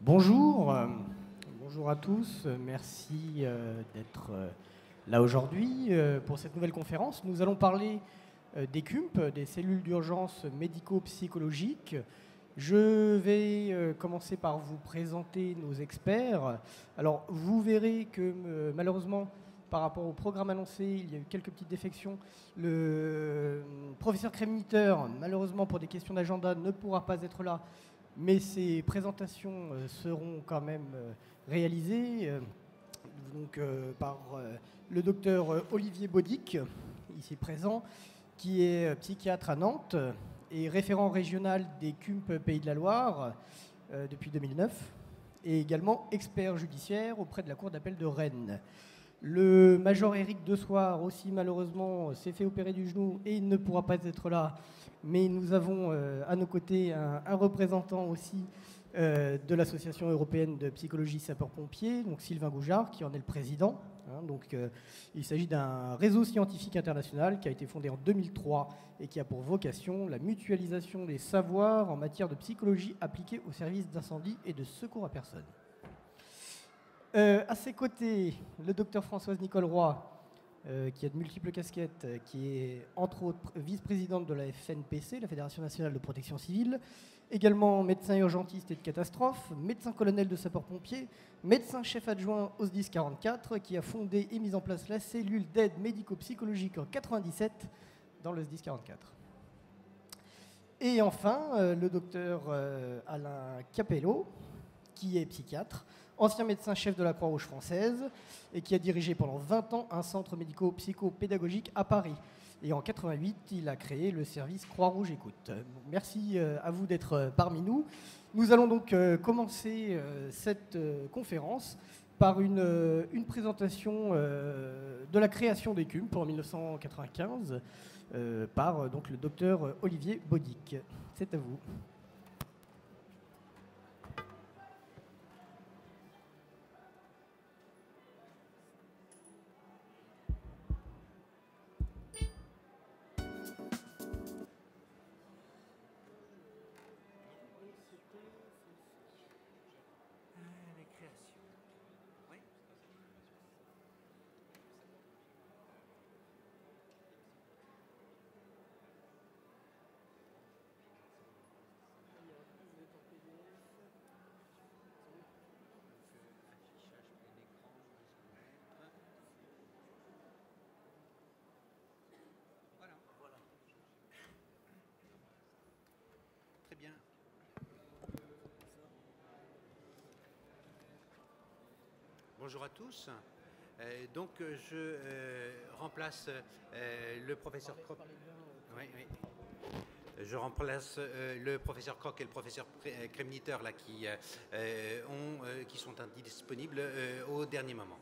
Bonjour, bonjour à tous. Merci d'être là aujourd'hui pour cette nouvelle conférence. Nous allons parler des CUMP, des cellules d'urgence médico-psychologiques. Je vais commencer par vous présenter nos experts. Alors, vous verrez que malheureusement, par rapport au programme annoncé, il y a eu quelques petites défections. Le professeur Kremniter, malheureusement pour des questions d'agenda, ne pourra pas être là. Mais ces présentations seront quand même réalisées par le docteur Olivier Baudic, ici présent, qui est psychiatre à Nantes et référent régional des CUMP Pays de la Loire depuis 2009, et également expert judiciaire auprès de la Cour d'appel de Rennes. Le major Éric Desoir aussi malheureusement s'est fait opérer du genou et il ne pourra pas être là. Mais nous avons à nos côtés un représentant aussi de l'Association européenne de psychologie sapeurs-pompiers, donc Sylvain Goujard, qui en est le président. Il s'agit d'un réseau scientifique international qui a été fondé en 2003 et qui a pour vocation la mutualisation des savoirs en matière de psychologie appliquée aux services d'incendie et de secours à personne. À ses côtés, le docteur Françoise Nicole Roy, qui a de multiples casquettes, qui est entre autres vice-présidente de la FNPC, la Fédération nationale de protection civile, également médecin urgentiste et de catastrophe, médecin colonel de sapeurs-pompiers, médecin chef adjoint au SDIS 44, qui a fondé et mis en place la cellule d'aide médico-psychologique en 97 dans le SDIS 44. Et enfin, le docteur Alain Capello, qui est psychiatre, ancien médecin-chef de la Croix-Rouge française et qui a dirigé pendant 20 ans un centre médico-psycho-pédagogique à Paris. Et en 88, il a créé le service Croix-Rouge Écoute. Merci à vous d'être parmi nous. Nous allons donc commencer cette conférence par une présentation de la création des CUMP en 1995 par donc, le docteur Olivier Baudic. C'est à vous. Bien. Bonjour à tous. Donc je remplace le professeur Croc. Oui, oui. Je remplace le professeur Croc et le professeur Kremniter là qui sont indisponibles au dernier moment.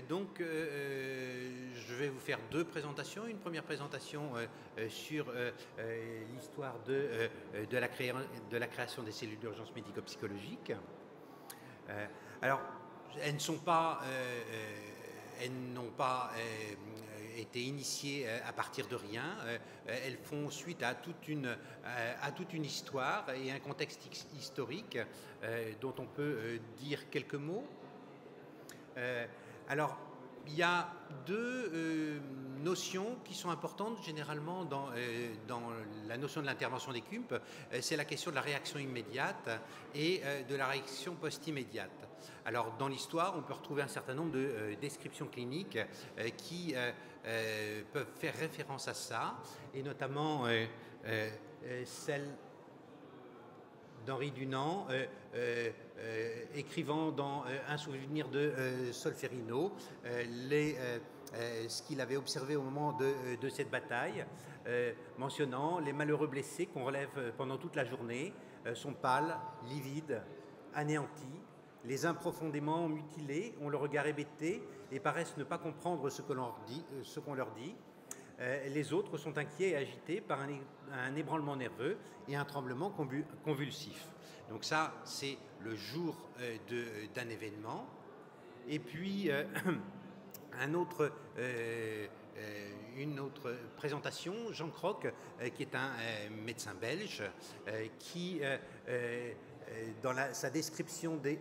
Donc, je vais vous faire deux présentations. Une première présentation sur l'histoire de la création des cellules d'urgence médico-psychologiques. Alors, elles n'ont pas été initiées à partir de rien. Elles font suite à toute une histoire et un contexte historique dont on peut dire quelques mots. Alors, il y a deux notions qui sont importantes généralement dans la notion de l'intervention des CUMP. C'est la question de la réaction immédiate et de la réaction post-immédiate. Alors, dans l'histoire, on peut retrouver un certain nombre de descriptions cliniques qui peuvent faire référence à ça, et notamment celle d'Henri Dunant, écrivant dans un souvenir de Solferino ce qu'il avait observé au moment de cette bataille, mentionnant les malheureux blessés qu'on relève pendant toute la journée sont pâles, livides, anéantis. Les uns profondément mutilés ont le regard hébété et paraissent ne pas comprendre ce qu'on leur dit. Les autres sont inquiets et agités par un ébranlement nerveux et un tremblement convulsif. Donc ça, c'est le jour d'un événement. Et puis, une autre présentation, Jean Croc, qui est un médecin belge, qui dans sa description des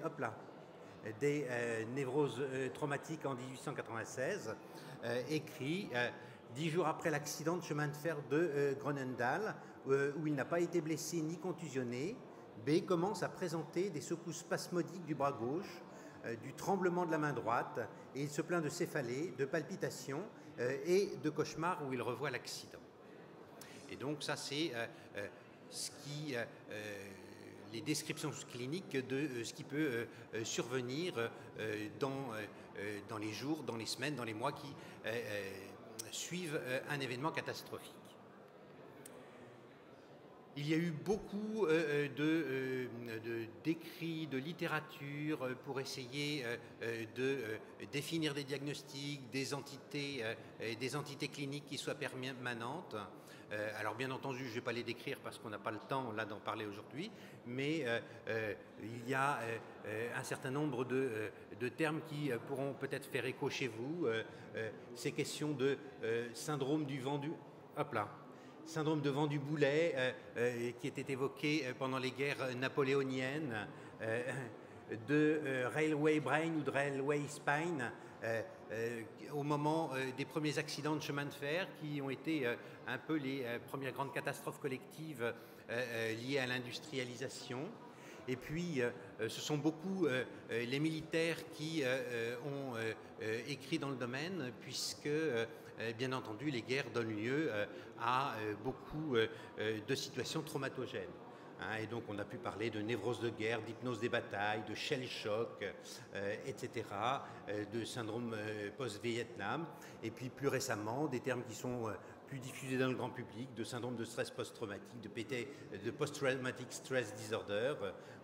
névroses traumatiques en 1896, écrit 10 jours après l'accident de chemin de fer de Groenendael, où il n'a pas été blessé ni contusionné, B commence à présenter des secousses spasmodiques du bras gauche, du tremblement de la main droite, et il se plaint de céphalées, de palpitations et de cauchemars où il revoit l'accident. Et donc ça c'est les descriptions cliniques de ce qui peut survenir dans les jours, dans les semaines, dans les mois qui suivent un événement catastrophique. Il y a eu beaucoup d'écrits, de littérature pour essayer de définir des diagnostics, des entités cliniques qui soient permanentes. Alors bien entendu, je ne vais pas les décrire parce qu'on n'a pas le temps là d'en parler aujourd'hui, mais il y a un certain nombre de termes qui pourront peut-être faire écho chez vous. Ces questions de syndrome du vent du... Hop là. Syndrome de vent du boulet qui était évoqué pendant les guerres napoléoniennes, de railway brain ou de railway spine au moment des premiers accidents de chemin de fer qui ont été un peu les premières grandes catastrophes collectives liées à l'industrialisation. Et puis, ce sont beaucoup les militaires qui ont écrit dans le domaine, puisque, bien entendu, les guerres donnent lieu à beaucoup de situations traumatogènes. Et donc, on a pu parler de névrose de guerre, d'hypnose des batailles, de shell shock, etc., de syndrome post-Vietnam. Et puis, plus récemment, des termes qui sont plus diffusés dans le grand public, de syndrome de stress post-traumatique, de post-traumatic stress disorder,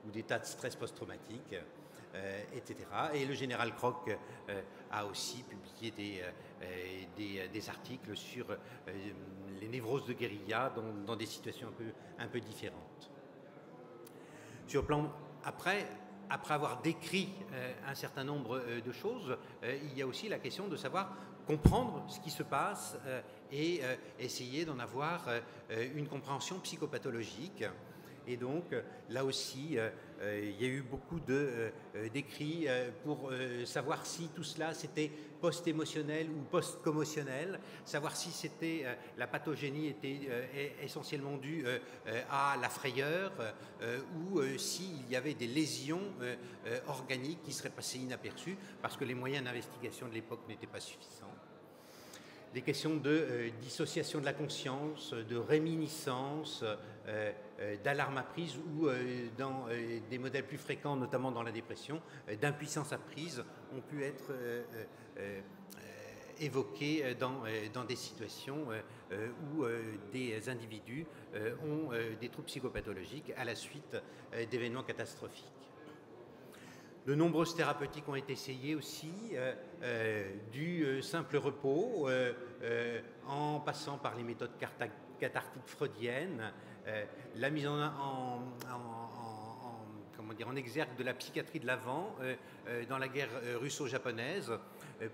ou d'état de stress post-traumatique, etc. Et le général Kroc a aussi publié des articles sur les névroses de guérilla dans des situations un peu différentes. Sur le plan, après avoir décrit un certain nombre de choses, il y a aussi la question de savoir comprendre ce qui se passe et essayer d'en avoir une compréhension psychopathologique. Et donc, là aussi, il y a eu beaucoup d'écrits pour savoir si tout cela c'était post-émotionnel ou post-commotionnel, savoir si la pathogénie était essentiellement due à la frayeur ou s'il y avait des lésions organiques qui seraient passées inaperçues parce que les moyens d'investigation de l'époque n'étaient pas suffisants. Des questions de dissociation de la conscience, de réminiscence, d'alarme apprise ou dans des modèles plus fréquents, notamment dans la dépression, d'impuissance apprise ont pu être évoqués dans des situations où des individus ont des troubles psychopathologiques à la suite d'événements catastrophiques. De nombreuses thérapeutiques ont été essayées aussi, du simple repos, en passant par les méthodes cathartiques freudiennes, la mise en exergue de la psychiatrie de l'avant dans la guerre russo-japonaise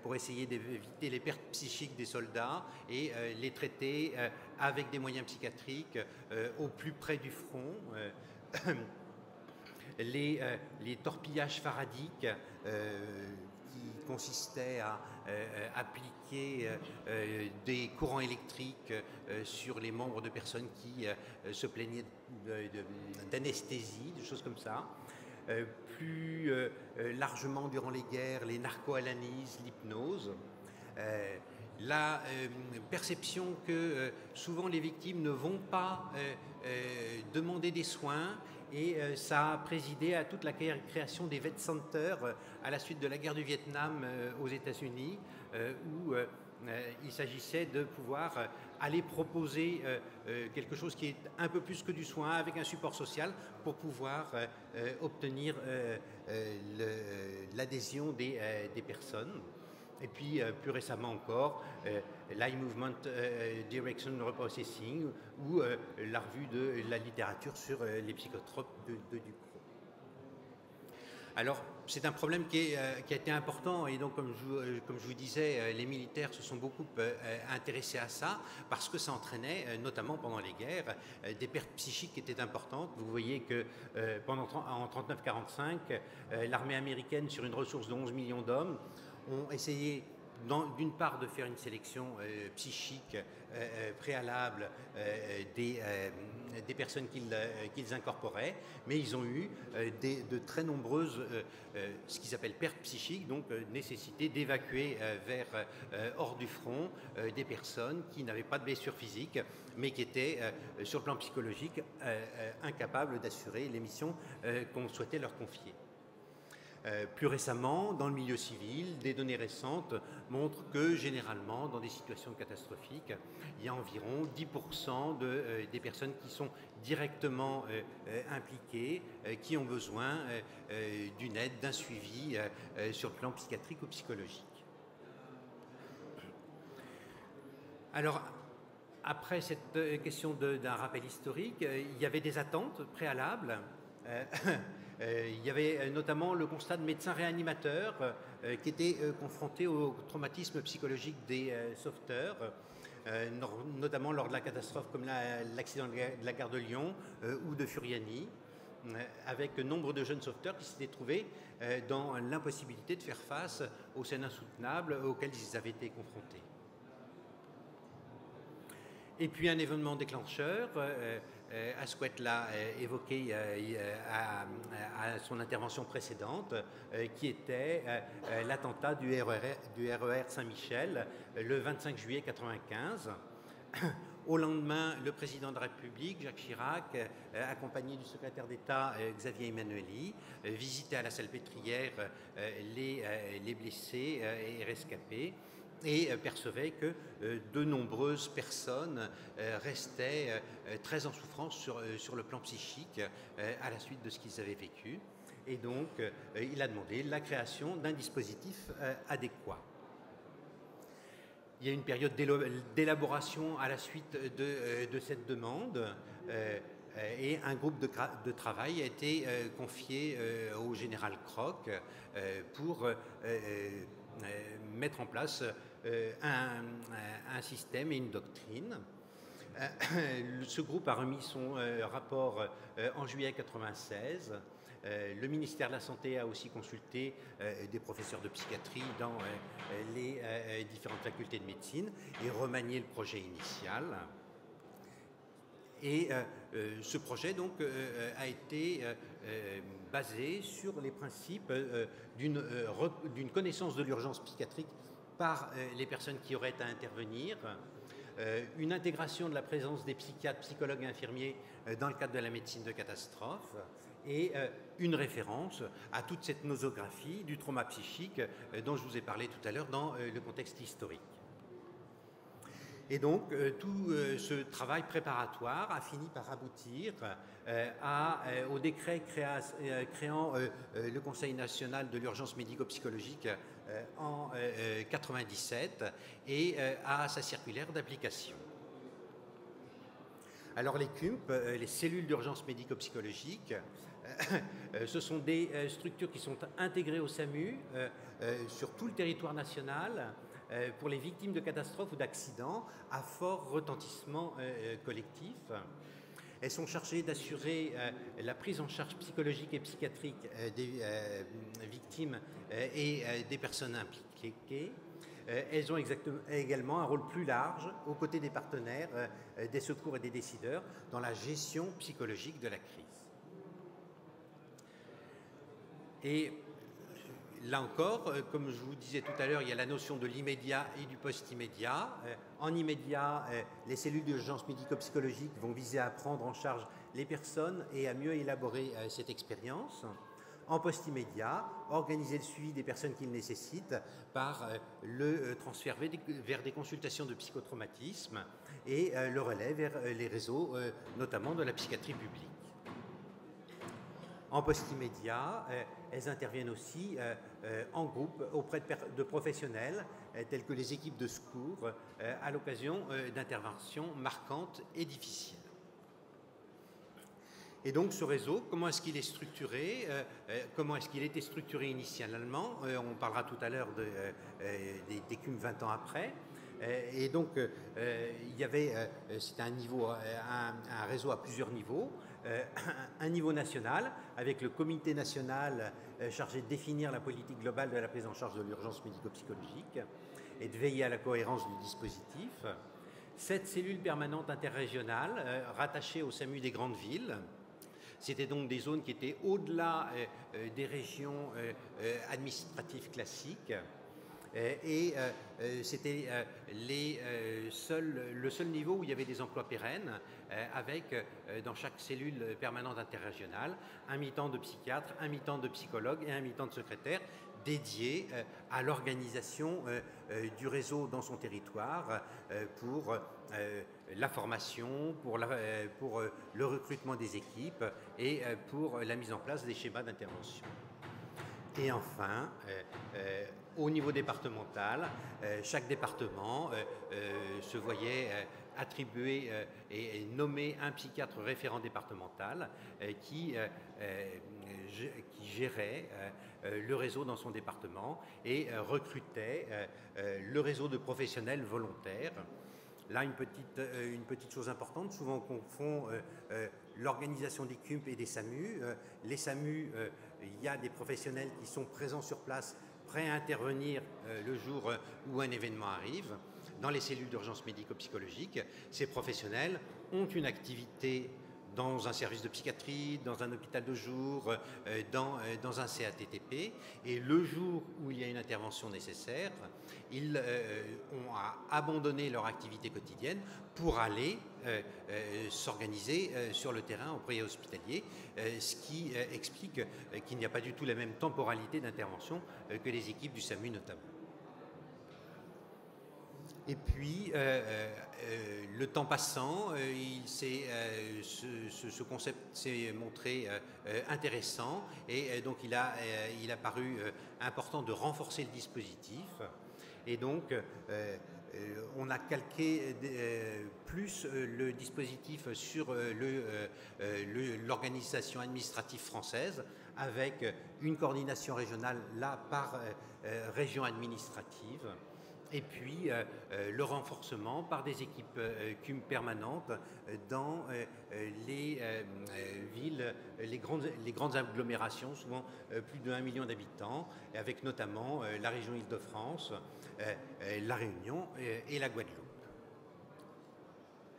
pour essayer d'éviter les pertes psychiques des soldats et les traiter avec des moyens psychiatriques au plus près du front. Les torpillages faradiques qui consistaient à appliquer des courants électriques sur les membres de personnes qui se plaignaient d'anesthésie, des choses comme ça. Plus largement durant les guerres, les narcoanalyses, l'hypnose. La perception que souvent les victimes ne vont pas demander des soins. Et ça a présidé à toute la création des vet centers à la suite de la guerre du Vietnam aux États-Unis, où il s'agissait de pouvoir aller proposer quelque chose qui est un peu plus que du soin avec un support social pour pouvoir obtenir l'adhésion des personnes. Et puis, plus récemment encore, l'Eye Movement Direction Reprocessing ou la revue de la littérature sur les psychotropes de Ducrot. Alors, c'est un problème qui a été important et donc, comme je vous disais, les militaires se sont beaucoup intéressés à ça parce que ça entraînait, notamment pendant les guerres, des pertes psychiques qui étaient importantes. Vous voyez que en 39-45, l'armée américaine, sur une ressource de 11 millions d'hommes, ont essayé d'une part de faire une sélection psychique préalable des personnes qu'ils incorporaient, mais ils ont eu de très nombreuses, ce qu'ils appellent pertes psychiques, donc nécessité d'évacuer hors du front des personnes qui n'avaient pas de blessures physiques, mais qui étaient, sur le plan psychologique, incapables d'assurer les missions qu'on souhaitait leur confier. Plus récemment, dans le milieu civil, des données récentes montrent que généralement, dans des situations catastrophiques, il y a environ 10% des personnes qui sont directement impliquées, qui ont besoin d'une aide, d'un suivi sur le plan psychiatrique ou psychologique. Alors, après cette question d'un rappel historique, il y avait des attentes préalables. Il y avait notamment le constat de médecins réanimateurs qui étaient confrontés au traumatisme psychologique des sauveteurs, notamment lors de la catastrophe comme l'accident de la gare de Lyon ou de Furiani, avec nombre de jeunes sauveteurs qui s'étaient trouvés dans l'impossibilité de faire face aux scènes insoutenables auxquelles ils avaient été confrontés. Et puis un événement déclencheur, Asquith l'a évoqué à son intervention précédente, qui était l'attentat du RER Saint-Michel le 25 juillet 1995. Au lendemain, le président de la République, Jacques Chirac, accompagné du secrétaire d'État Xavier Emmanuelli, visitait à la Salpêtrière les blessés et rescapés, et percevait que de nombreuses personnes restaient très en souffrance sur le plan psychique à la suite de ce qu'ils avaient vécu. Et donc, il a demandé la création d'un dispositif adéquat. Il y a une période d'élaboration à la suite de cette demande et un groupe de travail a été confié au général Kroc pour mettre en place un système et une doctrine. Ce groupe a remis son rapport en juillet 1996. Le ministère de la Santé a aussi consulté des professeurs de psychiatrie dans les différentes facultés de médecine et remanié le projet initial. Et ce projet donc a été basé sur les principes d'une connaissance de l'urgence psychiatrique par les personnes qui auraient à intervenir, une intégration de la présence des psychiatres, psychologues et infirmiers dans le cadre de la médecine de catastrophe et une référence à toute cette nosographie du trauma psychique dont je vous ai parlé tout à l'heure dans le contexte historique. Et donc, tout ce travail préparatoire a fini par aboutir au décret créant le Conseil national de l'urgence médico-psychologique en 1997 et à sa circulaire d'application. Alors les CUMP, les cellules d'urgence médico-psychologique, ce sont des structures qui sont intégrées au SAMU sur tout le territoire national pour les victimes de catastrophes ou d'accidents à fort retentissement collectif. Elles sont chargées d'assurer la prise en charge psychologique et psychiatrique des victimes et des personnes impliquées. Elles ont également un rôle plus large aux côtés des partenaires, des secours et des décideurs dans la gestion psychologique de la crise. Et là encore, comme je vous disais tout à l'heure, il y a la notion de l'immédiat et du post-immédiat. En immédiat, les cellules d'urgence médico-psychologique vont viser à prendre en charge les personnes et à mieux élaborer cette expérience. En post-immédiat, organiser le suivi des personnes qui le nécessitent par le transfert vers des consultations de psychotraumatisme et le relais vers les réseaux, notamment de la psychiatrie publique. En post-immédiat, elles interviennent aussi en groupe auprès de professionnels tels que les équipes de secours à l'occasion d'interventions marquantes et difficiles. Et donc ce réseau, comment est-ce qu'il est structuré? Comment est-ce qu'il était structuré initialement? On parlera tout à l'heure des CUM 20 ans après. Et donc il y avait, c'était un réseau à plusieurs niveaux. Un niveau national, avec le comité national chargé de définir la politique globale de la prise en charge de l'urgence médico-psychologique et de veiller à la cohérence du dispositif. 7 cellules permanentes interrégionales rattachées au SAMU des grandes villes. C'était donc des zones qui étaient au-delà des régions administratives classiques. Et c'était le seul niveau où il y avait des emplois pérennes, avec dans chaque cellule permanente interrégionale un mi-temps de psychiatre, un mi-temps de psychologue et un mi-temps de secrétaire dédié à l'organisation du réseau dans son territoire pour la formation, pour le recrutement des équipes et pour la mise en place des schémas d'intervention. Et enfin, au niveau départemental, chaque département se voyait attribuer et nommer un psychiatre référent départemental qui gérait le réseau dans son département et recrutait le réseau de professionnels volontaires. Là, une petite chose importante, souvent on confond l'organisation des CUMP et des SAMU. Les SAMU, il y a des professionnels qui sont présents sur place, prêts à intervenir le jour où un événement arrive. Dans les cellules d'urgence médico-psychologique, ces professionnels ont une activité dans un service de psychiatrie, dans un hôpital de jour, dans un CATTP. Et le jour où il y a une intervention nécessaire, ils ont abandonné leur activité quotidienne pour aller s'organiser sur le terrain auprès des hospitaliers, ce qui explique qu'il n'y a pas du tout la même temporalité d'intervention que les équipes du SAMU notamment. Et puis, le temps passant, ce concept s'est montré intéressant et donc il a paru important de renforcer le dispositif. Et donc, on a calqué plus le dispositif sur l'organisation administrative française avec une coordination régionale là par région administrative. Et puis le renforcement par des équipes CUM permanentes dans les villes, les grandes agglomérations, souvent plus de 1 million d'habitants, avec notamment la région Île-de-France, la Réunion et la Guadeloupe.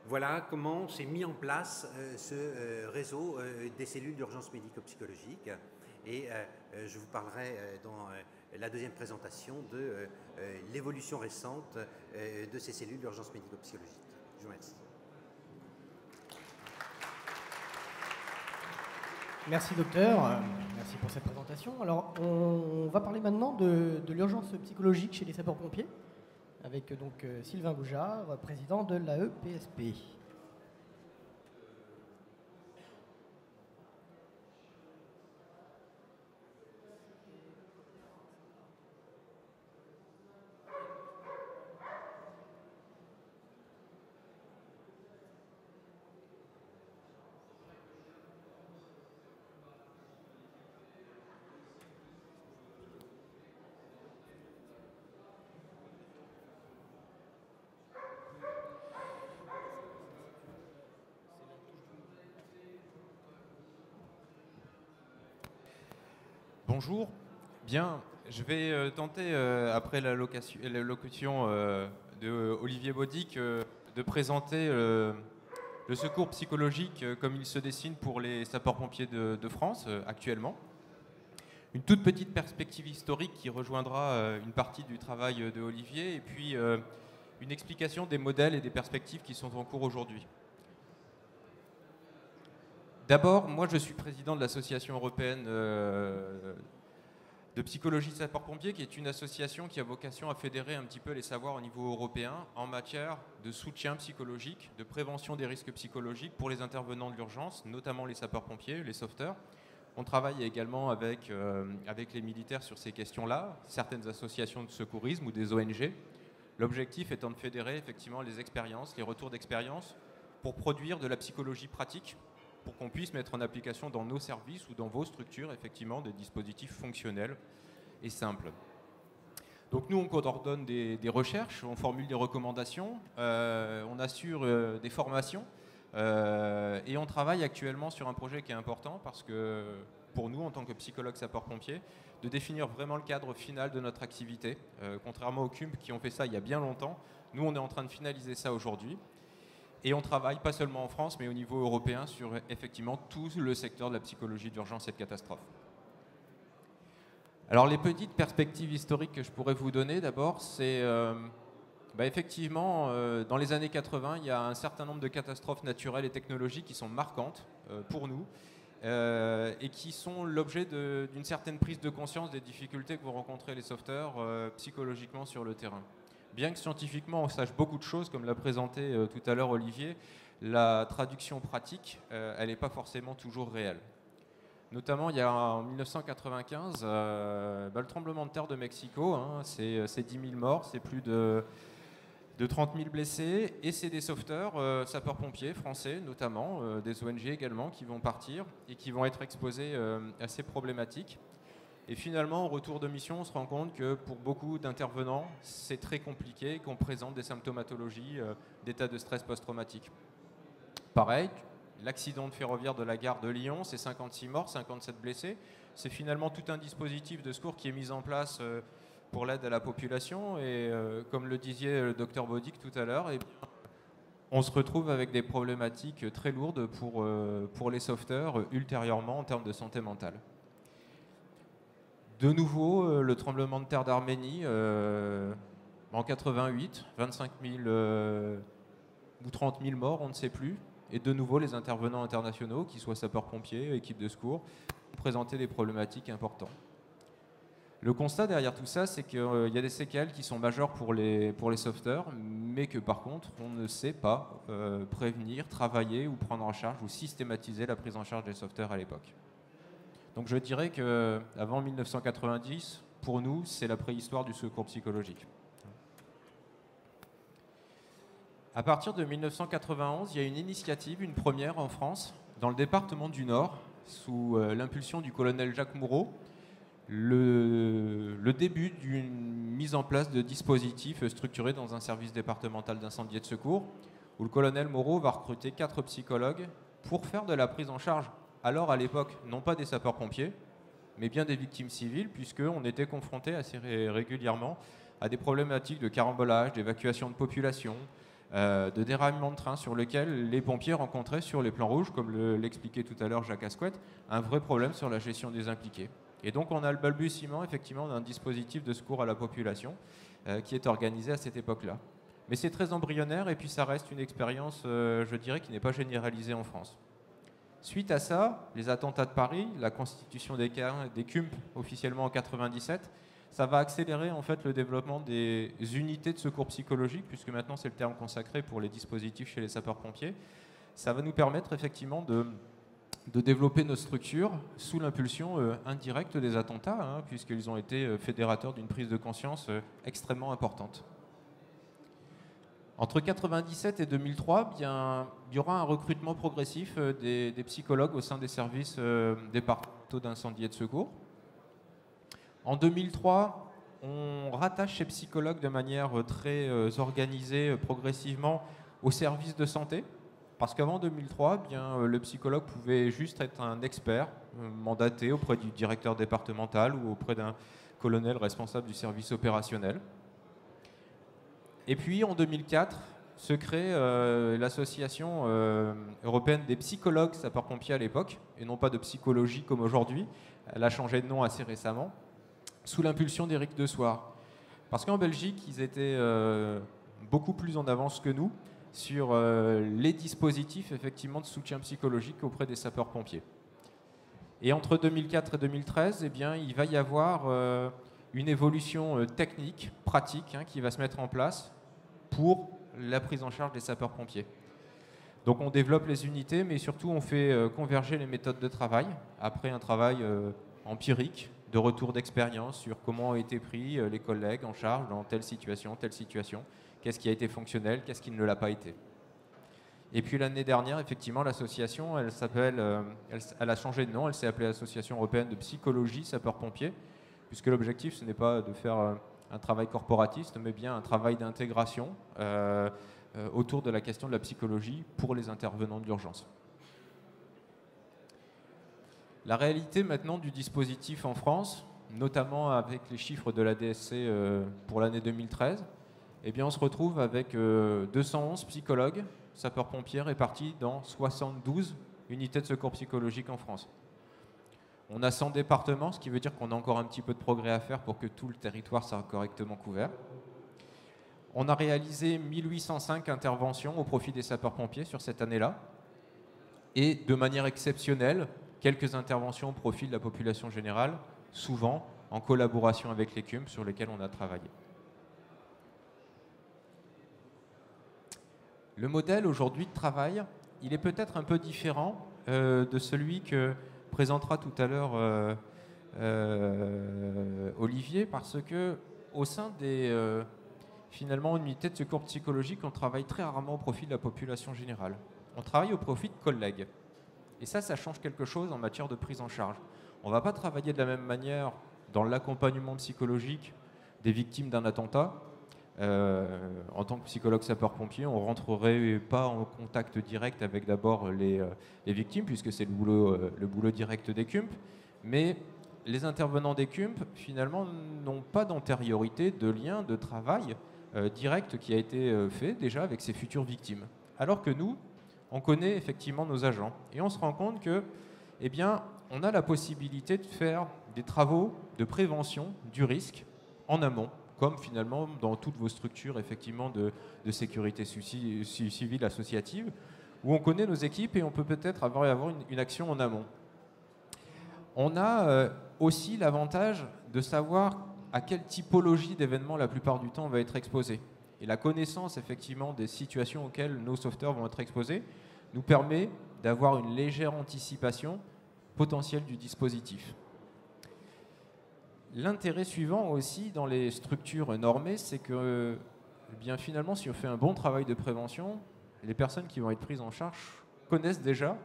Voilà comment s'est mis en place ce réseau des cellules d'urgence médico-psychologique. Et je vous parlerai dans la deuxième présentation de l'évolution récente de ces cellules d'urgence médico-psychologique. Je vous remercie. Merci docteur, merci pour cette présentation. Alors on va parler maintenant de l'urgence psychologique chez les sapeurs-pompiers, avec donc Sylvain Goujard, président de l'AEPSP. Bonjour. Bien, je vais tenter, après la locution de Olivier Baudic, de présenter le secours psychologique comme il se dessine pour les sapeurs-pompiers de France actuellement. Une toute petite perspective historique qui rejoindra une partie du travail de Olivier et puis une explication des modèles et des perspectives qui sont en cours aujourd'hui. D'abord, moi je suis président de l'Association européenne de psychologie sapeurs-pompiers, qui est une association qui a vocation à fédérer un petit peu les savoirs au niveau européen en matière de soutien psychologique, de prévention des risques psychologiques pour les intervenants de l'urgence, notamment les sapeurs-pompiers, les sauveteurs. On travaille également avec les militaires sur ces questions-là, certaines associations de secourisme ou des ONG. L'objectif étant de fédérer effectivement les expériences, les retours d'expérience pour produire de la psychologie pratique pour qu'on puisse mettre en application dans nos services ou dans vos structures effectivement des dispositifs fonctionnels et simples. Donc nous, on coordonne des recherches, on formule des recommandations, on assure des formations et on travaille actuellement sur un projet qui est important parce que pour nous, en tant que psychologues sapeurs-pompiers, de définir vraiment le cadre final de notre activité. Contrairement aux CUMP qui ont fait ça il y a bien longtemps, nous, on est en train de finaliser ça aujourd'hui. Et on travaille pas seulement en France, mais au niveau européen sur effectivement tout le secteur de la psychologie d'urgence et de catastrophe. Alors les petites perspectives historiques que je pourrais vous donner d'abord, c'est effectivement dans les années 80, il y a un certain nombre de catastrophes naturelles et technologiques qui sont marquantes pour nous et qui sont l'objet d'une certaine prise de conscience des difficultés que vont rencontrer les sauveteurs psychologiquement sur le terrain. Bien que scientifiquement on sache beaucoup de choses, comme l'a présenté tout à l'heure Olivier, la traduction pratique, elle n'est pas forcément toujours réelle. Notamment, il y a en 1995, le tremblement de terre de Mexico, hein, c'est 10 000 morts, c'est plus de 30 000 blessés, et c'est des sauveteurs, sapeurs-pompiers français notamment, des ONG également, qui vont partir et qui vont être exposés à ces problématiques. Et finalement, au retour de mission, on se rend compte que pour beaucoup d'intervenants, c'est très compliqué, qu'on présente des symptomatologies d'état de stress post-traumatique. Pareil, l'accident de ferroviaire de la gare de Lyon, c'est 56 morts, 57 blessés. C'est finalement tout un dispositif de secours qui est mis en place pour l'aide à la population. Et comme le disait le docteur Bodic tout à l'heure, on se retrouve avec des problématiques très lourdes pour les sauveteurs ultérieurement en termes de santé mentale. De nouveau, le tremblement de terre d'Arménie en 88, 25 000 ou 30 000 morts, on ne sait plus. Et de nouveau, les intervenants internationaux, qu'ils soient sapeurs-pompiers, équipes de secours, ont présenté des problématiques importantes. Le constat derrière tout ça, c'est qu'il y a des séquelles qui sont majeures pour les sauveteurs, mais que par contre, on ne sait pas prévenir, travailler ou prendre en charge ou systématiser la prise en charge des sauveteurs à l'époque. Donc je dirais qu'avant 1990, pour nous, c'est la préhistoire du secours psychologique. À partir de 1991, il y a une initiative, une première en France, dans le département du Nord, sous l'impulsion du colonel Jacques Moureau, le début d'une mise en place de dispositifs structurés dans un service départemental d'incendie et de secours, où le colonel Moureau va recruter 4 psychologues pour faire de la prise en charge, alors à l'époque, non pas des sapeurs-pompiers, mais bien des victimes civiles, puisqu'on était confronté assez régulièrement à des problématiques de carambolage, d'évacuation de population, de déraillement de train sur lequel les pompiers rencontraient sur les plans rouges, comme l'expliquait tout à l'heure Jacques Asquette, un vrai problème sur la gestion des impliqués. Et donc on a le balbutiement effectivement d'un dispositif de secours à la population qui est organisé à cette époque-là. Mais c'est très embryonnaire et puis ça reste une expérience, je dirais, qui n'est pas généralisée en France. Suite à ça, les attentats de Paris, la constitution des CUMP officiellement en 1997, ça va accélérer en fait le développement des unités de secours psychologique, puisque maintenant c'est le terme consacré pour les dispositifs chez les sapeurs-pompiers. Ça va nous permettre effectivement de développer nos structures sous l'impulsion indirecte des attentats, hein, puisqu'ils ont été fédérateurs d'une prise de conscience extrêmement importante. Entre 1997 et 2003, bien, il y aura un recrutement progressif des psychologues au sein des services départementaux d'incendie et de secours. En 2003, on rattache ces psychologues de manière très organisée, progressivement, aux services de santé. Parce qu'avant 2003, bien, le psychologue pouvait juste être un expert mandaté auprès du directeur départemental ou auprès d'un colonel responsable du service opérationnel. Et puis en 2004, se crée l'association européenne des psychologues sapeurs-pompiers à l'époque, et non pas de psychologie comme aujourd'hui. Elle a changé de nom assez récemment, sous l'impulsion d'Éric Dessoir. Parce qu'en Belgique, ils étaient beaucoup plus en avance que nous sur les dispositifs effectivement de soutien psychologique auprès des sapeurs-pompiers. Et entre 2004 et 2013, eh bien, il va y avoir une évolution technique, pratique, hein, qui va se mettre en place pour la prise en charge des sapeurs-pompiers. Donc on développe les unités, mais surtout on fait converger les méthodes de travail, après un travail empirique, de retour d'expérience sur comment ont été pris les collègues en charge dans telle situation, qu'est-ce qui a été fonctionnel, qu'est-ce qui ne l'a pas été. Et puis l'année dernière, effectivement, l'association, elle a changé de nom, elle s'est appelée Association européenne de psychologie sapeurs-pompiers, puisque l'objectif, ce n'est pas de faire un travail corporatiste, mais bien un travail d'intégration autour de la question de la psychologie pour les intervenants de l'urgence. La réalité maintenant du dispositif en France, notamment avec les chiffres de la DSC pour l'année 2013, eh bien on se retrouve avec 211 psychologues, sapeurs-pompiers répartis dans 72 unités de secours psychologique en France. On a 100 départements, ce qui veut dire qu'on a encore un petit peu de progrès à faire pour que tout le territoire soit correctement couvert. On a réalisé 1805 interventions au profit des sapeurs-pompiers sur cette année-là. Et de manière exceptionnelle, quelques interventions au profit de la population générale, souvent en collaboration avec les CUMP sur lesquels on a travaillé. Le modèle aujourd'hui de travail, il est peut-être un peu différent de celui que présentera tout à l'heure Olivier, parce que au sein des finalement unités de secours psychologique, on travaille très rarement au profit de la population générale. On travaille au profit de collègues. Et ça change quelque chose en matière de prise en charge. On ne va pas travailler de la même manière dans l'accompagnement psychologique des victimes d'un attentat. En tant que psychologue sapeur-pompier, on ne rentrerait pas en contact direct avec d'abord les victimes, puisque c'est le boulot direct des CUMP. Mais les intervenants des CUMP, finalement, n'ont pas d'antériorité, de lien, de travail direct qui a été fait déjà avec ces futures victimes. Alors que nous, on connaît effectivement nos agents. Et on se rend compte que, eh bien, on a la possibilité de faire des travaux de prévention du risque en amont, comme finalement dans toutes vos structures effectivement de sécurité civile associative, où on connaît nos équipes et on peut peut-être avoir une action en amont. On a aussi l'avantage de savoir à quelle typologie d'événements la plupart du temps on va être exposé. Et la connaissance effectivement des situations auxquelles nos sauveteurs vont être exposés nous permet d'avoir une légère anticipation potentielle du dispositif. L'intérêt suivant aussi dans les structures normées, c'est que eh bien, finalement, si on fait un bon travail de prévention, les personnes qui vont être prises en charge connaissent déjà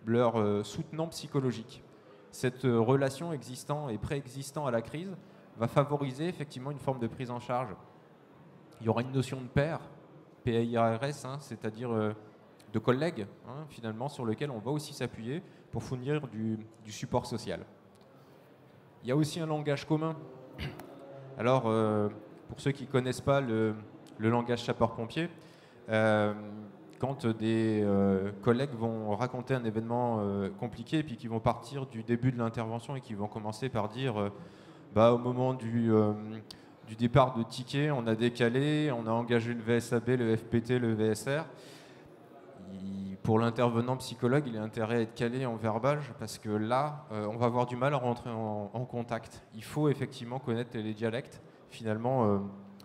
leur soutenant psychologique. Cette relation existant et préexistant à la crise va favoriser effectivement une forme de prise en charge. Il y aura une notion de pair, PAIRS, c'est-à-dire de collègues, finalement, sur lequel on va aussi s'appuyer pour fournir du support social. Il y a aussi un langage commun. Alors, pour ceux qui ne connaissent pas le langage sapeur-pompier, quand des collègues vont raconter un événement compliqué et puis qui vont partir du début de l'intervention et qui vont commencer par dire au moment du départ de ticket, on a décalé, on a engagé le VSAB, le FPT, le VSR. Pour l'intervenant psychologue, il a intérêt à être calé en verbage parce que là, on va avoir du mal à rentrer en contact. Il faut effectivement connaître les dialectes finalement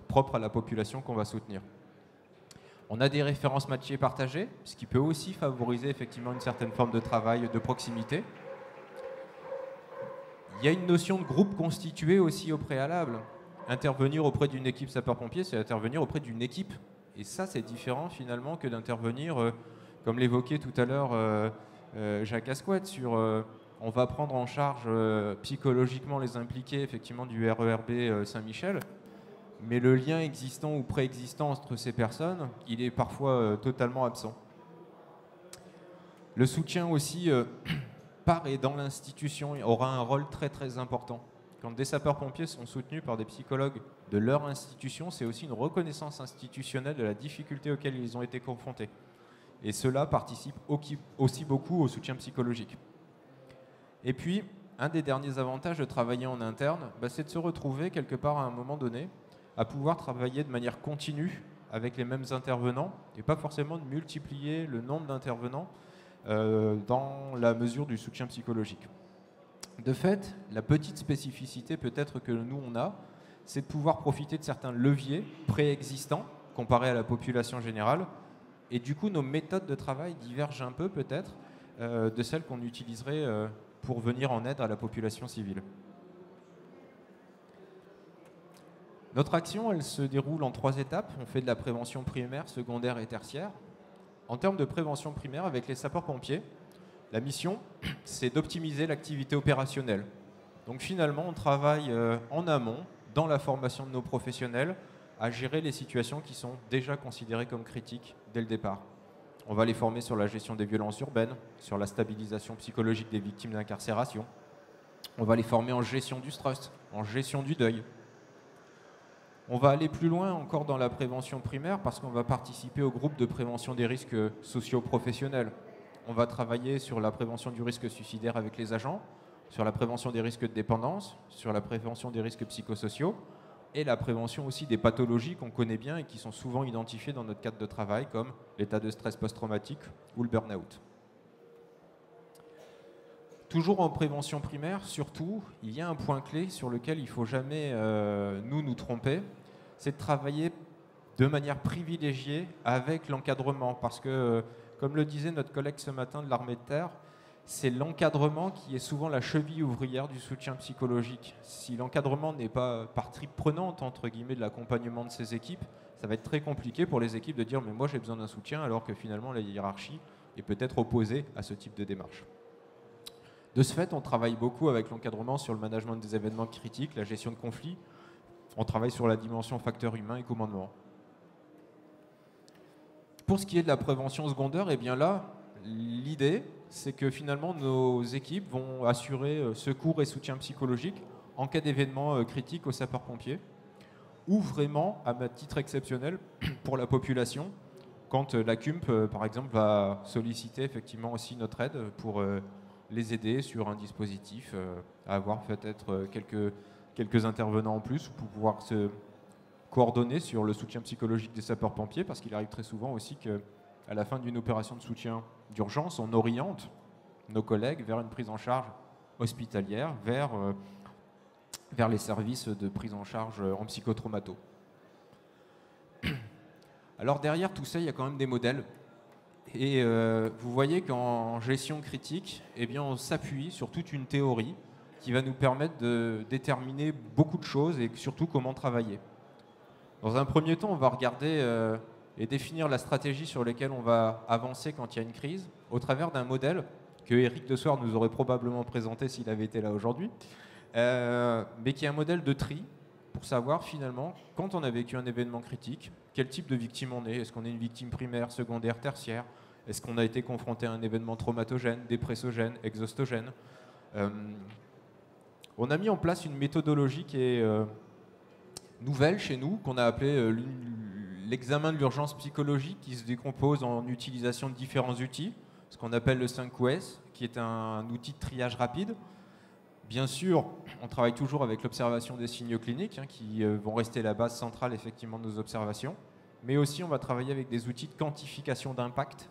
propres à la population qu'on va soutenir. On a des références matchées partagées, ce qui peut aussi favoriser effectivement une certaine forme de travail de proximité. Il y a une notion de groupe constitué aussi au préalable. Intervenir auprès d'une équipe sapeur-pompier, c'est intervenir auprès d'une équipe. Et ça, c'est différent finalement que d'intervenir, comme l'évoquait tout à l'heure Jacques Asquette, sur on va prendre en charge psychologiquement les impliqués effectivement du RERB Saint-Michel. Mais le lien existant ou préexistant entre ces personnes, il est parfois totalement absent. Le soutien aussi par et dans l'institution aura un rôle très très important. Quand des sapeurs-pompiers sont soutenus par des psychologues de leur institution, c'est aussi une reconnaissance institutionnelle de la difficulté auxquelles ils ont été confrontés. Et cela participe aussi beaucoup au soutien psychologique. Et puis, un des derniers avantages de travailler en interne, c'est de se retrouver quelque part à un moment donné à pouvoir travailler de manière continue avec les mêmes intervenants et pas forcément de multiplier le nombre d'intervenants dans la mesure du soutien psychologique. De fait, la petite spécificité peut-être que nous on a, c'est de pouvoir profiter de certains leviers préexistants comparés à la population générale et du coup nos méthodes de travail divergent un peu peut-être de celles qu'on utiliserait pour venir en aide à la population civile. Notre action, elle se déroule en 3 étapes. On fait de la prévention primaire, secondaire et tertiaire. En termes de prévention primaire, avec les sapeurs-pompiers, la mission, c'est d'optimiser l'activité opérationnelle. Donc finalement, on travaille en amont, dans la formation de nos professionnels, à gérer les situations qui sont déjà considérées comme critiques dès le départ. On va les former sur la gestion des violences urbaines, sur la stabilisation psychologique des victimes d'incarcération. On va les former en gestion du stress, en gestion du deuil. On va aller plus loin encore dans la prévention primaire parce qu'on va participer au groupe de prévention des risques socio-professionnels. On va travailler sur la prévention du risque suicidaire avec les agents, sur la prévention des risques de dépendance, sur la prévention des risques psychosociaux et la prévention aussi des pathologies qu'on connaît bien et qui sont souvent identifiées dans notre cadre de travail comme l'état de stress post-traumatique ou le burn-out. Toujours en prévention primaire, surtout, il y a un point clé sur lequel il ne faut jamais nous tromper, c'est de travailler de manière privilégiée avec l'encadrement. Parce que, comme le disait notre collègue ce matin de l'armée de terre, c'est l'encadrement qui est souvent la cheville ouvrière du soutien psychologique. Si l'encadrement n'est pas partie prenante, entre guillemets, de l'accompagnement de ces équipes, ça va être très compliqué pour les équipes de dire « mais moi j'ai besoin d'un soutien » alors que finalement la hiérarchie est peut-être opposée à ce type de démarche. De ce fait, on travaille beaucoup avec l'encadrement sur le management des événements critiques, la gestion de conflits. On travaille sur la dimension facteur humain et commandement. Pour ce qui est de la prévention secondaire, eh bien là, l'idée, c'est que finalement, nos équipes vont assurer secours et soutien psychologique en cas d'événement critique aux sapeurs-pompiers, ou vraiment, à titre exceptionnel, pour la population, quand la CUMP, par exemple, va solliciter effectivement aussi notre aide pour les aider sur un dispositif, à avoir peut-être quelques intervenants en plus pour pouvoir se coordonner sur le soutien psychologique des sapeurs-pompiers, parce qu'il arrive très souvent aussi qu'à la fin d'une opération de soutien d'urgence, on oriente nos collègues vers une prise en charge hospitalière, vers les services de prise en charge en psychotraumato. Alors derrière tout ça, il y a quand même des modèles. Et vous voyez qu'en gestion critique, eh bien, on s'appuie sur toute une théorie qui va nous permettre de déterminer beaucoup de choses et surtout comment travailler. Dans un premier temps, on va regarder et définir la stratégie sur laquelle on va avancer quand il y a une crise au travers d'un modèle que Éric Dessoir nous aurait probablement présenté s'il avait été là aujourd'hui, mais qui est un modèle de tri pour savoir finalement, quand on a vécu un événement critique, quel type de victime on est. Est-ce qu'on est une victime primaire, secondaire, tertiaire? Est-ce qu'on a été confronté à un événement traumatogène, dépressogène, exhaustogène? On a mis en place une méthodologie qui est nouvelle chez nous, qu'on a appelée l'examen de l'urgence psychologique, qui se décompose en utilisation de différents outils, ce qu'on appelle le 5QS, qui est un outil de triage rapide. Bien sûr, on travaille toujours avec l'observation des signaux cliniques, qui vont rester la base centrale effectivement de nos observations, mais aussi on va travailler avec des outils de quantification d'impact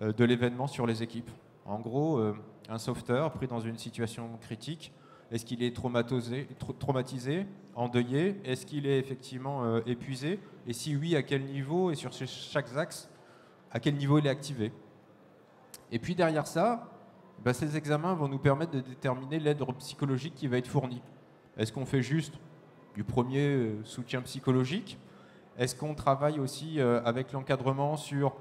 de l'événement sur les équipes. En gros, un sauveteur pris dans une situation critique, est-ce qu'il est traumatisé, endeuillé? Est-ce qu'il est effectivement épuisé? Et si oui, à quel niveau? Et sur chaque axe, à quel niveau il est activé? Et puis derrière ça, ces examens vont nous permettre de déterminer l'aide psychologique qui va être fournie. Est-ce qu'on fait juste du premier soutien psychologique? Est-ce qu'on travaille aussi avec l'encadrement sur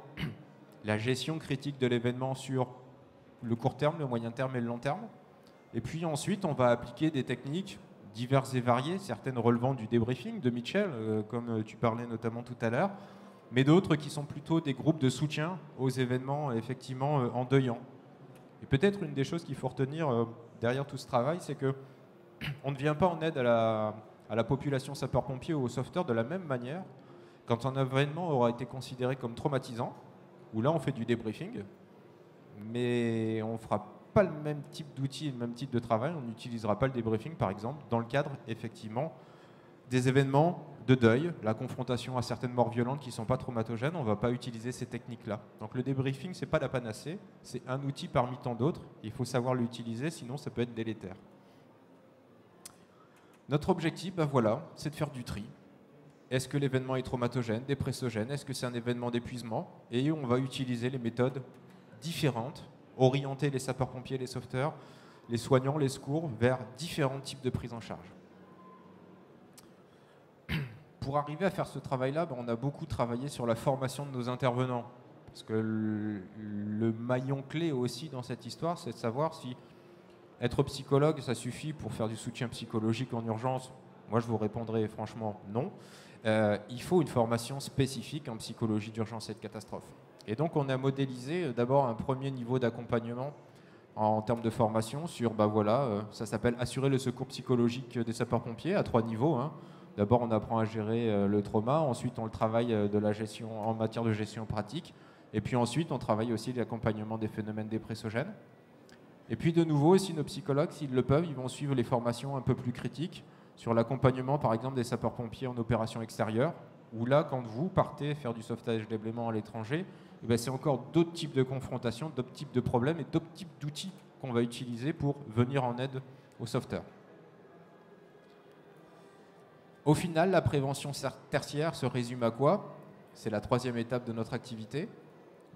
la gestion critique de l'événement sur le court terme, le moyen terme et le long terme? Et puis ensuite, on va appliquer des techniques diverses et variées, certaines relevant du débriefing de Mitchell, comme tu parlais notamment tout à l'heure, mais d'autres qui sont plutôt des groupes de soutien aux événements effectivement endeuillants. Et peut-être une des choses qu'il faut retenir derrière tout ce travail, c'est qu'on ne vient pas en aide à la population sapeur-pompier ou aux sauveteurs de la même manière quand un événement aura été considéré comme traumatisant, où là on fait du débriefing, mais on ne fera pas le même type d'outils et le même type de travail. On n'utilisera pas le débriefing, par exemple, dans le cadre, effectivement, des événements de deuil, la confrontation à certaines morts violentes qui ne sont pas traumatogènes. On ne va pas utiliser ces techniques-là. Donc le débriefing, ce n'est pas la panacée, c'est un outil parmi tant d'autres. Il faut savoir l'utiliser, sinon ça peut être délétère. Notre objectif, voilà, c'est de faire du tri. Est-ce que l'événement est traumatogène, dépressogène? Est-ce que c'est un événement d'épuisement? Et on va utiliser les méthodes différentes, orienter les sapeurs-pompiers, les sauveteurs, les soignants, les secours vers différents types de prise en charge. Pour arriver à faire ce travail-là, on a beaucoup travaillé sur la formation de nos intervenants. Parce que le maillon clé aussi dans cette histoire, c'est de savoir si être psychologue, ça suffit pour faire du soutien psychologique en urgence. Moi, je vous répondrai franchement non. Il faut une formation spécifique en psychologie d'urgence et de catastrophe. Et donc, on a modélisé d'abord un premier niveau d'accompagnement en termes de formation sur, ça s'appelle assurer le secours psychologique des sapeurs-pompiers à 3 niveaux. Hein. D'abord, on apprend à gérer le trauma. Ensuite, on le travaille de la gestion en matière de gestion pratique. Et puis ensuite, on travaille aussi l'accompagnement des phénomènes dépressogènes. Et puis de nouveau, si nos psychologues, s'ils le peuvent, ils vont suivre les formations un peu plus critiques sur l'accompagnement, par exemple, des sapeurs-pompiers en opération extérieure, où là, quand vous partez faire du sauvetage déblaiement à l'étranger, c'est encore d'autres types de confrontations, d'autres types de problèmes et d'autres types d'outils qu'on va utiliser pour venir en aide aux sauveteurs. Au final, la prévention tertiaire se résume à quoi? C'est la 3e étape de notre activité.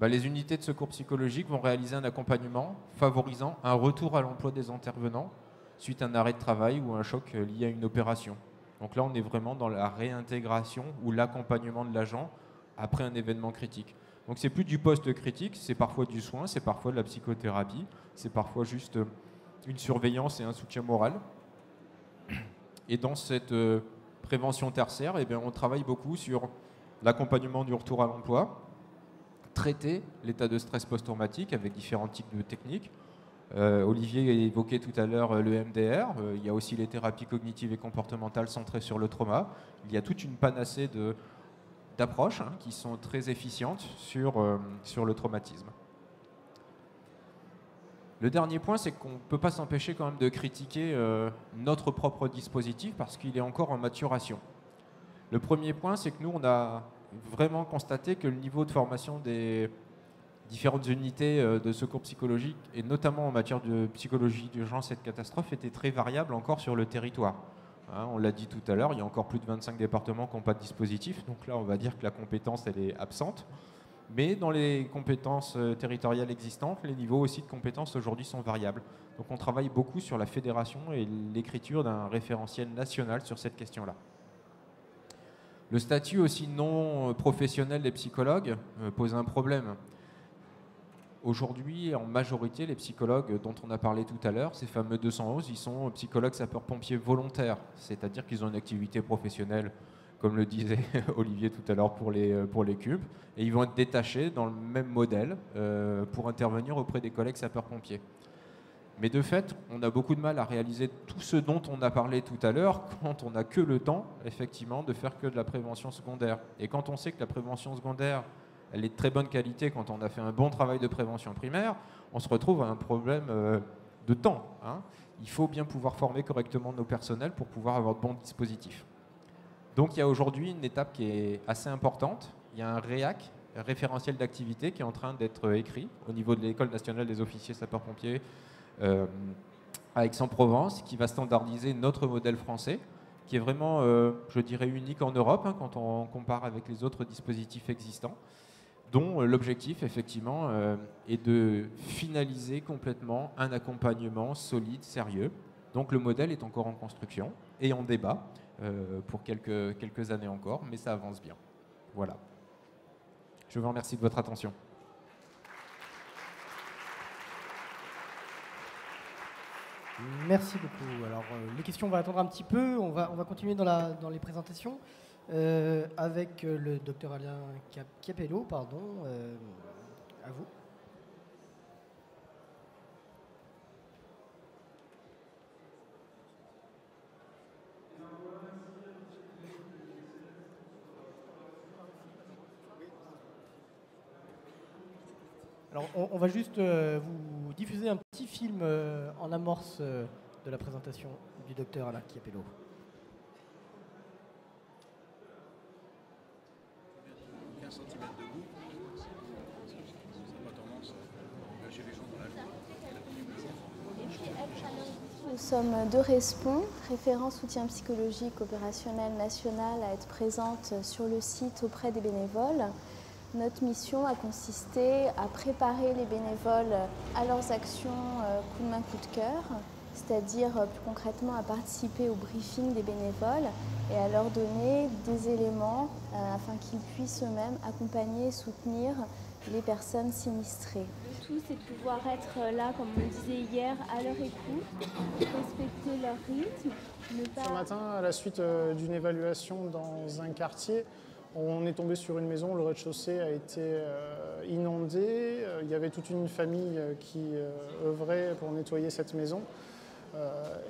Les unités de secours psychologique vont réaliser un accompagnement favorisant un retour à l'emploi des intervenants suite à un arrêt de travail ou un choc lié à une opération. Donc là, on est vraiment dans la réintégration ou l'accompagnement de l'agent après un événement critique. Donc c'est plus du post-critique, c'est parfois du soin, c'est parfois de la psychothérapie, c'est parfois juste une surveillance et un soutien moral. Et dans cette prévention tertiaire, on travaille beaucoup sur l'accompagnement du retour à l'emploi, traiter l'état de stress post-traumatique avec différents types de techniques. Olivier a évoqué tout à l'heure le MDR. Il y a aussi les thérapies cognitives et comportementales centrées sur le trauma. Il y a toute une panacée d'approches qui sont très efficientes sur le traumatisme. Le dernier point, c'est qu'on ne peut pas s'empêcher quand même de critiquer notre propre dispositif parce qu'il est encore en maturation. Le premier point, c'est que nous, on a vraiment constaté que le niveau de formation des différentes unités de secours psychologique, et notamment en matière de psychologie d'urgence et de catastrophe, était très variable encore sur le territoire. Hein, on l'a dit tout à l'heure, il y a encore plus de 25 départements qui n'ont pas de dispositif, donc là on va dire que la compétence elle est absente. Mais dans les compétences territoriales existantes, les niveaux aussi de compétences aujourd'hui sont variables. Donc on travaille beaucoup sur la fédération et l'écriture d'un référentiel national sur cette question-là. Le statut aussi non professionnel des psychologues pose un problème. Aujourd'hui, en majorité, les psychologues dont on a parlé tout à l'heure, ces fameux 211, ils sont psychologues sapeurs-pompiers volontaires, c'est-à-dire qu'ils ont une activité professionnelle, comme le disait Olivier tout à l'heure pour les CUP, et ils vont être détachés dans le même modèle pour intervenir auprès des collègues sapeurs-pompiers. Mais de fait, on a beaucoup de mal à réaliser tout ce dont on a parlé tout à l'heure quand on n'a que le temps, effectivement, de faire que de la prévention secondaire. Et quand on sait que la prévention secondaire, elle est de très bonne qualité quand on a fait un bon travail de prévention primaire, on se retrouve à un problème de temps. Hein. Il faut bien pouvoir former correctement nos personnels pour pouvoir avoir de bons dispositifs. Donc il y a aujourd'hui une étape qui est assez importante. Il y a un REAC, un référentiel d'activité, qui est en train d'être écrit au niveau de l'École nationale des officiers sapeurs-pompiers à Aix-en-Provence, qui va standardiser notre modèle français, qui est vraiment, je dirais, unique en Europe hein, quand on compare avec les autres dispositifs existants, dont l'objectif, effectivement, est de finaliser complètement un accompagnement solide, sérieux. Donc le modèle est encore en construction et en débat pour quelques années encore, mais ça avance bien. Voilà. Je vous remercie de votre attention. Merci beaucoup. Alors, les questions, on va attendre un petit peu. On va continuer dans les présentations avec le docteur Alain Chiapello. À vous. Alors, on va juste vous diffuser un petit film en amorce de la présentation du docteur Alain Chiapello. Nous sommes deux référents soutien psychologique opérationnel national à être présentes sur le site auprès des bénévoles. Notre mission a consisté à préparer les bénévoles à leurs actions coup de main, coup de cœur, c'est-à-dire plus concrètement à participer au briefing des bénévoles et à leur donner des éléments afin qu'ils puissent eux-mêmes accompagner et soutenir les personnes sinistrées. Le tout, c'est de pouvoir être là, comme on le disait hier, à leur écoute, respecter leur rythme. Ce matin, à la suite d'une évaluation dans un quartier, on est tombé sur une maison, le rez-de-chaussée a été inondé. Il y avait toute une famille qui œuvrait pour nettoyer cette maison.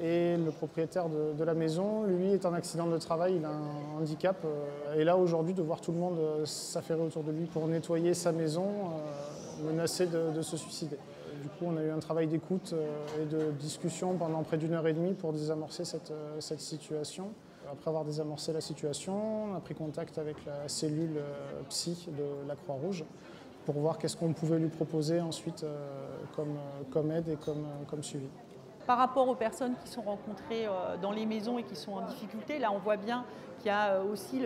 Et le propriétaire de la maison, lui, est en accident de travail, il a un handicap. Et là, aujourd'hui, de voir tout le monde s'affairer autour de lui pour nettoyer sa maison, menacé de se suicider. Du coup, on a eu un travail d'écoute et de discussion pendant près d'1 heure et demie pour désamorcer cette situation. Après avoir désamorcé la situation, on a pris contact avec la cellule psy de la Croix-Rouge pour voir qu'est-ce qu'on pouvait lui proposer ensuite comme aide et comme suivi. Par rapport aux personnes qui sont rencontrées dans les maisons et qui sont en difficulté, là on voit bien qu'il y a aussi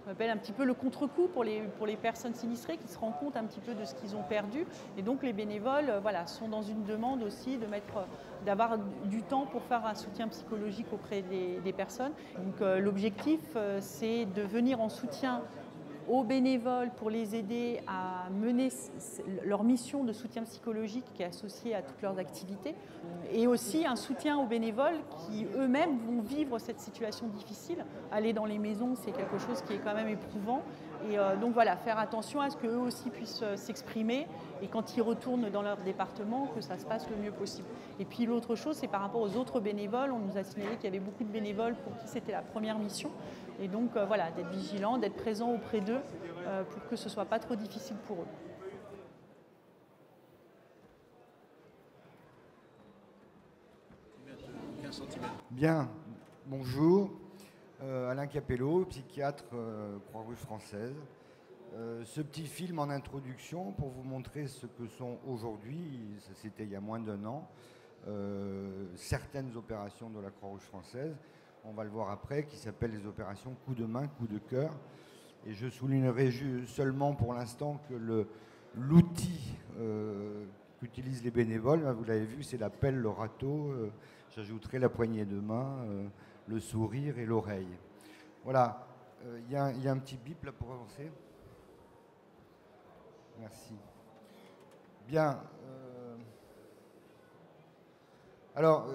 on appelle un petit peu le contre-coup pour les personnes sinistrées qui se rendent compte un petit peu de ce qu'ils ont perdu. Et donc les bénévoles sont dans une demande aussi d'avoir du temps pour faire un soutien psychologique auprès des personnes. Donc l'objectif c'est de venir en soutien aux bénévoles pour les aider à mener leur mission de soutien psychologique qui est associée à toutes leurs activités, et aussi un soutien aux bénévoles qui eux-mêmes vont vivre cette situation difficile. Aller dans les maisons, c'est quelque chose qui est quand même éprouvant, et donc voilà, faire attention à ce qu'eux aussi puissent s'exprimer, et quand ils retournent dans leur département, que ça se passe le mieux possible. Et puis l'autre chose, c'est par rapport aux autres bénévoles. On nous a signalé qu'il y avait beaucoup de bénévoles pour qui c'était la première mission. Et donc voilà, d'être vigilant, d'être présent auprès d'eux pour que ce ne soit pas trop difficile pour eux. Bien, bonjour. Alain Capello, psychiatre Croix-Rouge française. Ce petit film en introduction pour vous montrer ce que sont aujourd'hui, c'était il y a moins d'1 an, certaines opérations de la Croix-Rouge française, on va le voir après, qui s'appellent les opérations coup de main, coup de cœur. Et je soulignerai seulement pour l'instant que l'outil qu'utilisent les bénévoles, vous l'avez vu, c'est la pelle, le râteau, j'ajouterai la poignée de main, le sourire et l'oreille. Voilà, il y a un petit bip là pour avancer. Merci. Bien. Alors,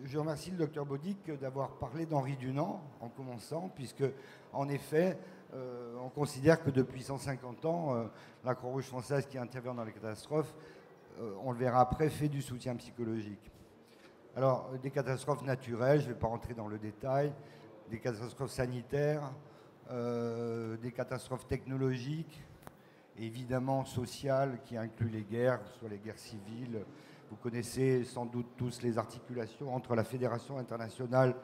je remercie le docteur Baudic d'avoir parlé d'Henri Dunant en commençant, puisque, en effet, on considère que depuis 150 ans, la Croix-Rouge française qui intervient dans les catastrophes, on le verra après, fait du soutien psychologique. Alors, des catastrophes naturelles, je ne vais pas rentrer dans le détail, des catastrophes sanitaires, des catastrophes technologiques, évidemment sociales qui incluent les guerres, soit les guerres civiles. Vous connaissez sans doute tous les articulations entre la Fédération internationale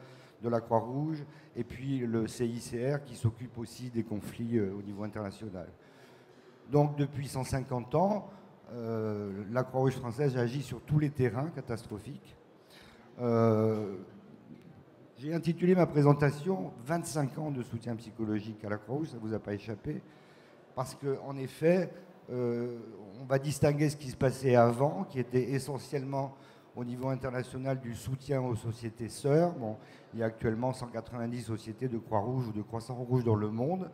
de la Croix-Rouge et puis le CICR qui s'occupe aussi des conflits au niveau international. Donc depuis 150 ans, la Croix-Rouge française agit sur tous les terrains catastrophiques. J'ai intitulé ma présentation « 25 ans de soutien psychologique à la Croix-Rouge », ça ne vous a pas échappé, parce qu'en effet, on va distinguer ce qui se passait avant, qui était essentiellement au niveau international du soutien aux sociétés sœurs. Bon, il y a actuellement 190 sociétés de Croix-Rouge ou de Croissant-Rouge dans le monde,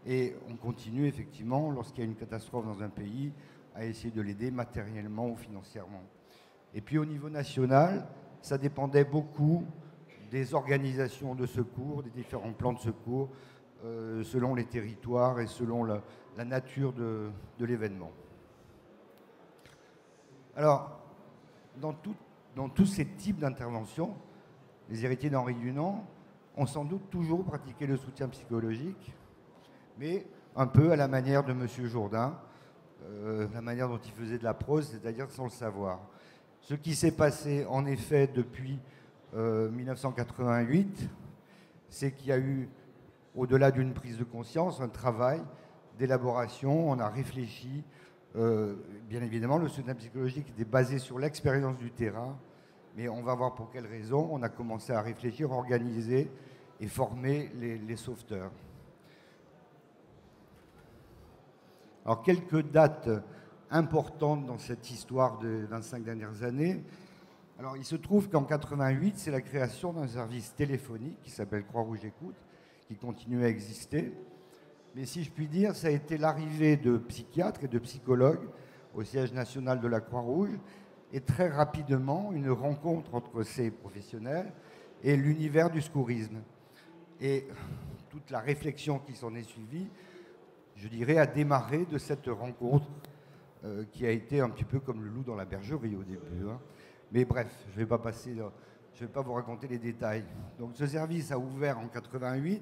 et on continue effectivement, lorsqu'il y a une catastrophe dans un pays, à essayer de l'aider matériellement ou financièrement. Et puis au niveau national, ça dépendait beaucoup des organisations de secours, des différents plans de secours, selon les territoires et selon la nature de l'événement. Alors, dans tous ces types d'interventions, les héritiers d'Henri Dunant ont sans doute toujours pratiqué le soutien psychologique, mais un peu à la manière de M. Jourdain, la manière dont il faisait de la prose, c'est-à-dire sans le savoir. Ce qui s'est passé, en effet, depuis 1988, c'est qu'il y a eu, au-delà d'une prise de conscience, un travail d'élaboration. On a réfléchi, bien évidemment, le soutien psychologique était basé sur l'expérience du terrain, mais on va voir pour quelles raisons. On a commencé à réfléchir, organiser et former les sauveteurs. Alors, quelques dates importantes dans cette histoire des 25 dernières années. Alors, il se trouve qu'en 88, c'est la création d'un service téléphonique qui s'appelle Croix-Rouge Écoute, qui continue à exister. Mais si je puis dire, ça a été l'arrivée de psychiatres et de psychologues au siège national de la Croix-Rouge et très rapidement une rencontre entre ces professionnels et l'univers du secourisme. Et toute la réflexion qui s'en est suivie, je dirais, a démarré de cette rencontre qui a été un petit peu comme le loup dans la bergerie au début. Hein. Mais bref, je ne vais pas vous raconter les détails. Donc ce service a ouvert en 88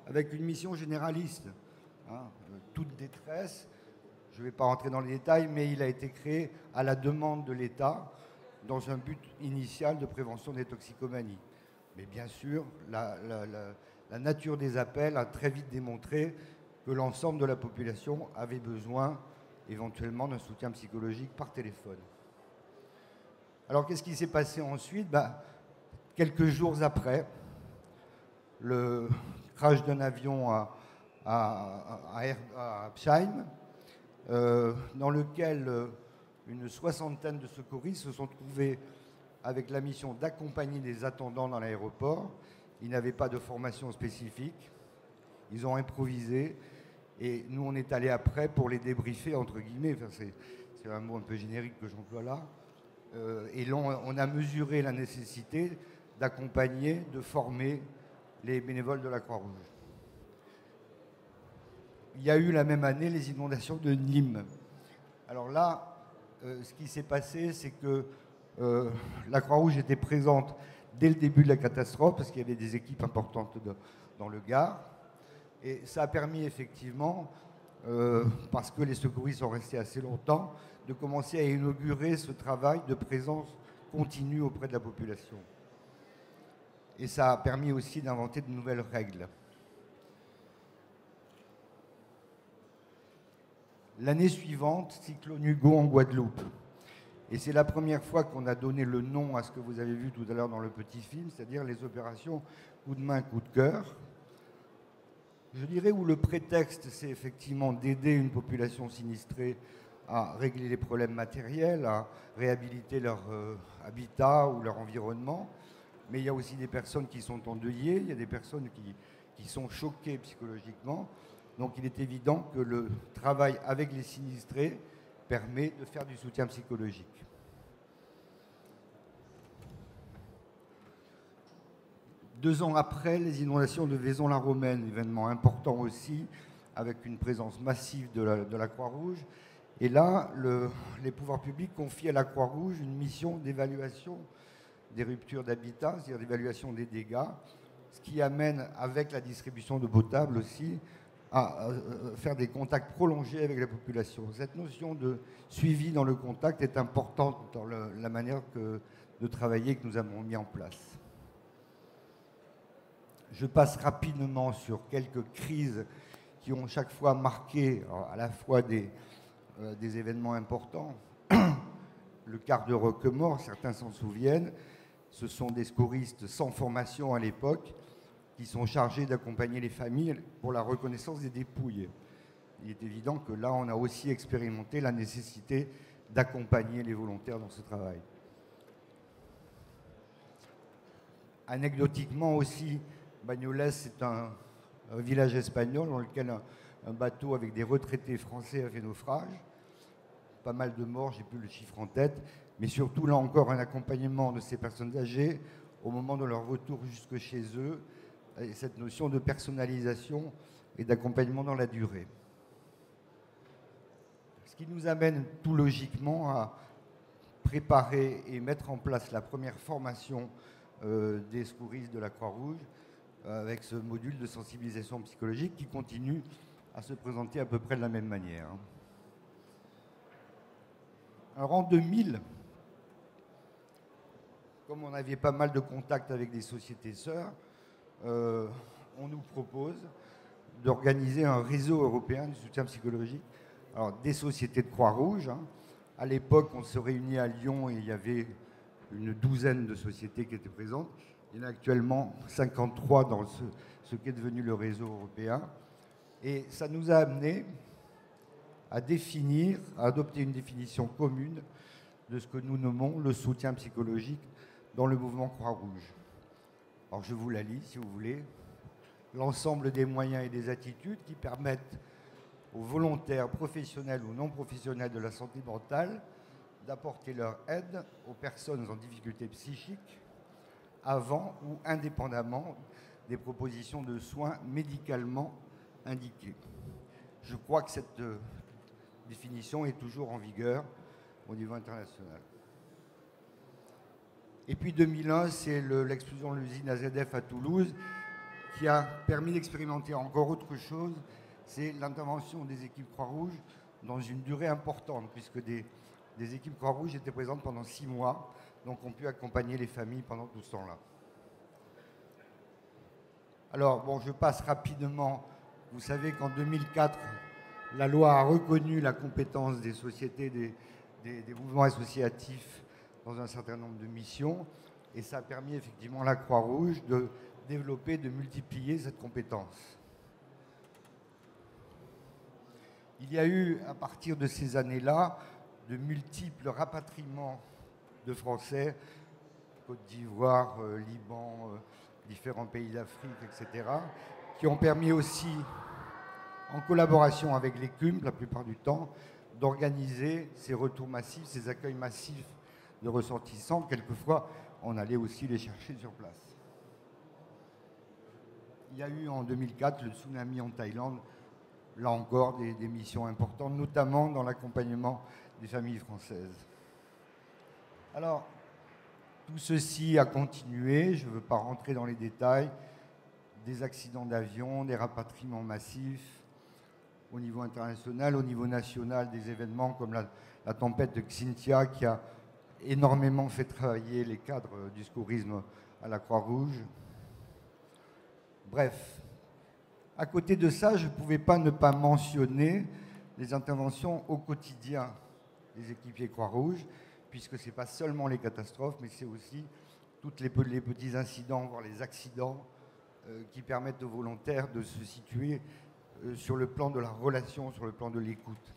avec une mission généraliste. Hein, toute détresse, je ne vais pas rentrer dans les détails, mais il a été créé à la demande de l'État dans un but initial de prévention des toxicomanies. Mais bien sûr, la nature des appels a très vite démontré que l'ensemble de la population avait besoin éventuellement d'un soutien psychologique par téléphone. Alors qu'est-ce qui s'est passé ensuite? Quelques jours après, le crash d'un avion à Psheim, dans lequel une soixantaine de secouristes se sont trouvés avec la mission d'accompagner les attendants dans l'aéroport. Ils n'avaient pas de formation spécifique, ils ont improvisé, et nous on est allés après pour les débriefer, entre guillemets, enfin, c'est un mot un peu générique que j'emploie là, et là on a mesuré la nécessité d'accompagner, de former les bénévoles de la Croix-Rouge. Il y a eu la même année les inondations de Nîmes. Alors là, ce qui s'est passé, c'est que la Croix-Rouge était présente dès le début de la catastrophe, parce qu'il y avait des équipes importantes dans le Gard. Et ça a permis effectivement, parce que les secouristes sont restés assez longtemps, de commencer à inaugurer ce travail de présence continue auprès de la population. Et ça a permis aussi d'inventer de nouvelles règles. L'année suivante, cyclone Hugo en Guadeloupe. Et c'est la première fois qu'on a donné le nom à ce que vous avez vu tout à l'heure dans le petit film, c'est-à-dire les opérations coup de main, coup de cœur. Je dirais où le prétexte, c'est effectivement d'aider une population sinistrée à régler les problèmes matériels, à réhabiliter leur habitat ou leur environnement. Mais il y a aussi des personnes qui sont endeuillées, il y a des personnes qui sont choquées psychologiquement. Donc il est évident que le travail avec les sinistrés permet de faire du soutien psychologique. Deux ans après, les inondations de Vaison-la-Romaine, événement important aussi, avec une présence massive de la Croix-Rouge. Et là, les pouvoirs publics confient à la Croix-Rouge une mission d'évaluation des ruptures d'habitat, c'est-à-dire d'évaluation des dégâts, ce qui amène, avec la distribution de potable aussi, à faire des contacts prolongés avec la population. Cette notion de suivi dans le contact est importante dans la manière de travailler que nous avons mis en place. Je passe rapidement sur quelques crises qui ont chaque fois marqué à la fois des événements importants. Le quart de Roquemort, certains s'en souviennent, ce sont des secouristes sans formation à l'époque qui sont chargés d'accompagner les familles pour la reconnaissance des dépouilles. Il est évident que là, on a aussi expérimenté la nécessité d'accompagner les volontaires dans ce travail. Anecdotiquement aussi, Bagnoles, c'est un village espagnol dans lequel un bateau avec des retraités français a fait naufrage. Pas mal de morts, j'ai plus le chiffre en tête, mais surtout là encore un accompagnement de ces personnes âgées au moment de leur retour jusque chez eux, et cette notion de personnalisation et d'accompagnement dans la durée. Ce qui nous amène tout logiquement à préparer et mettre en place la première formation des secouristes de la Croix-Rouge avec ce module de sensibilisation psychologique qui continue à se présenter à peu près de la même manière. Alors en 2000, comme on avait pas mal de contacts avec des sociétés sœurs, on nous propose d'organiser un réseau européen de soutien psychologique. Alors, des sociétés de Croix-Rouge. Hein. À l'époque, on se réunit à Lyon et il y avait une douzaine de sociétés qui étaient présentes. Il y en a actuellement 53 dans ce qui est devenu le réseau européen. Et ça nous a amené à adopter une définition commune de ce que nous nommons le soutien psychologique dans le mouvement Croix-Rouge. Alors je vous la lis si vous voulez. l'ensemble des moyens et des attitudes qui permettent aux volontaires professionnels ou non professionnels de la santé mentale d'apporter leur aide aux personnes en difficulté psychique avant ou indépendamment des propositions de soins médicalement indiquées. Je crois que cette définition est toujours en vigueur au niveau international. Et puis 2001, c'est l'explosion de l'usine AZF à Toulouse qui a permis d'expérimenter encore autre chose, c'est l'intervention des équipes Croix-Rouge dans une durée importante, puisque des équipes Croix-Rouge étaient présentes pendant 6 mois, donc ont pu accompagner les familles pendant tout ce temps-là. Alors, bon, je passe rapidement. Vous savez qu'en 2004, la loi a reconnu la compétence des sociétés, des mouvements associatifs dans un certain nombre de missions, et ça a permis effectivement à la Croix-Rouge de développer, de multiplier cette compétence. Il y a eu, à partir de ces années-là, de multiples rapatriements de Français, Côte d'Ivoire, Liban, différents pays d'Afrique, etc., qui ont permis aussi, en collaboration avec les CUMP, la plupart du temps, d'organiser ces retours massifs, ces accueils massifs de ressortissants. Quelquefois, on allait aussi les chercher sur place. Il y a eu en 2004 le tsunami en Thaïlande, là encore des missions importantes, notamment dans l'accompagnement des familles françaises. Alors, tout ceci a continué, je ne veux pas rentrer dans les détails, des accidents d'avion, des rapatriements massifs au niveau international, au niveau national, des événements comme la tempête de Xintia qui a énormément fait travailler les cadres du secourisme à la Croix-Rouge. Bref, à côté de ça, je ne pouvais pas ne pas mentionner les interventions au quotidien des équipiers Croix-Rouge, puisque ce n'est pas seulement les catastrophes, mais c'est aussi tous les petits incidents, voire les accidents, qui permettent aux volontaires de se situer sur le plan de la relation, sur le plan de l'écoute.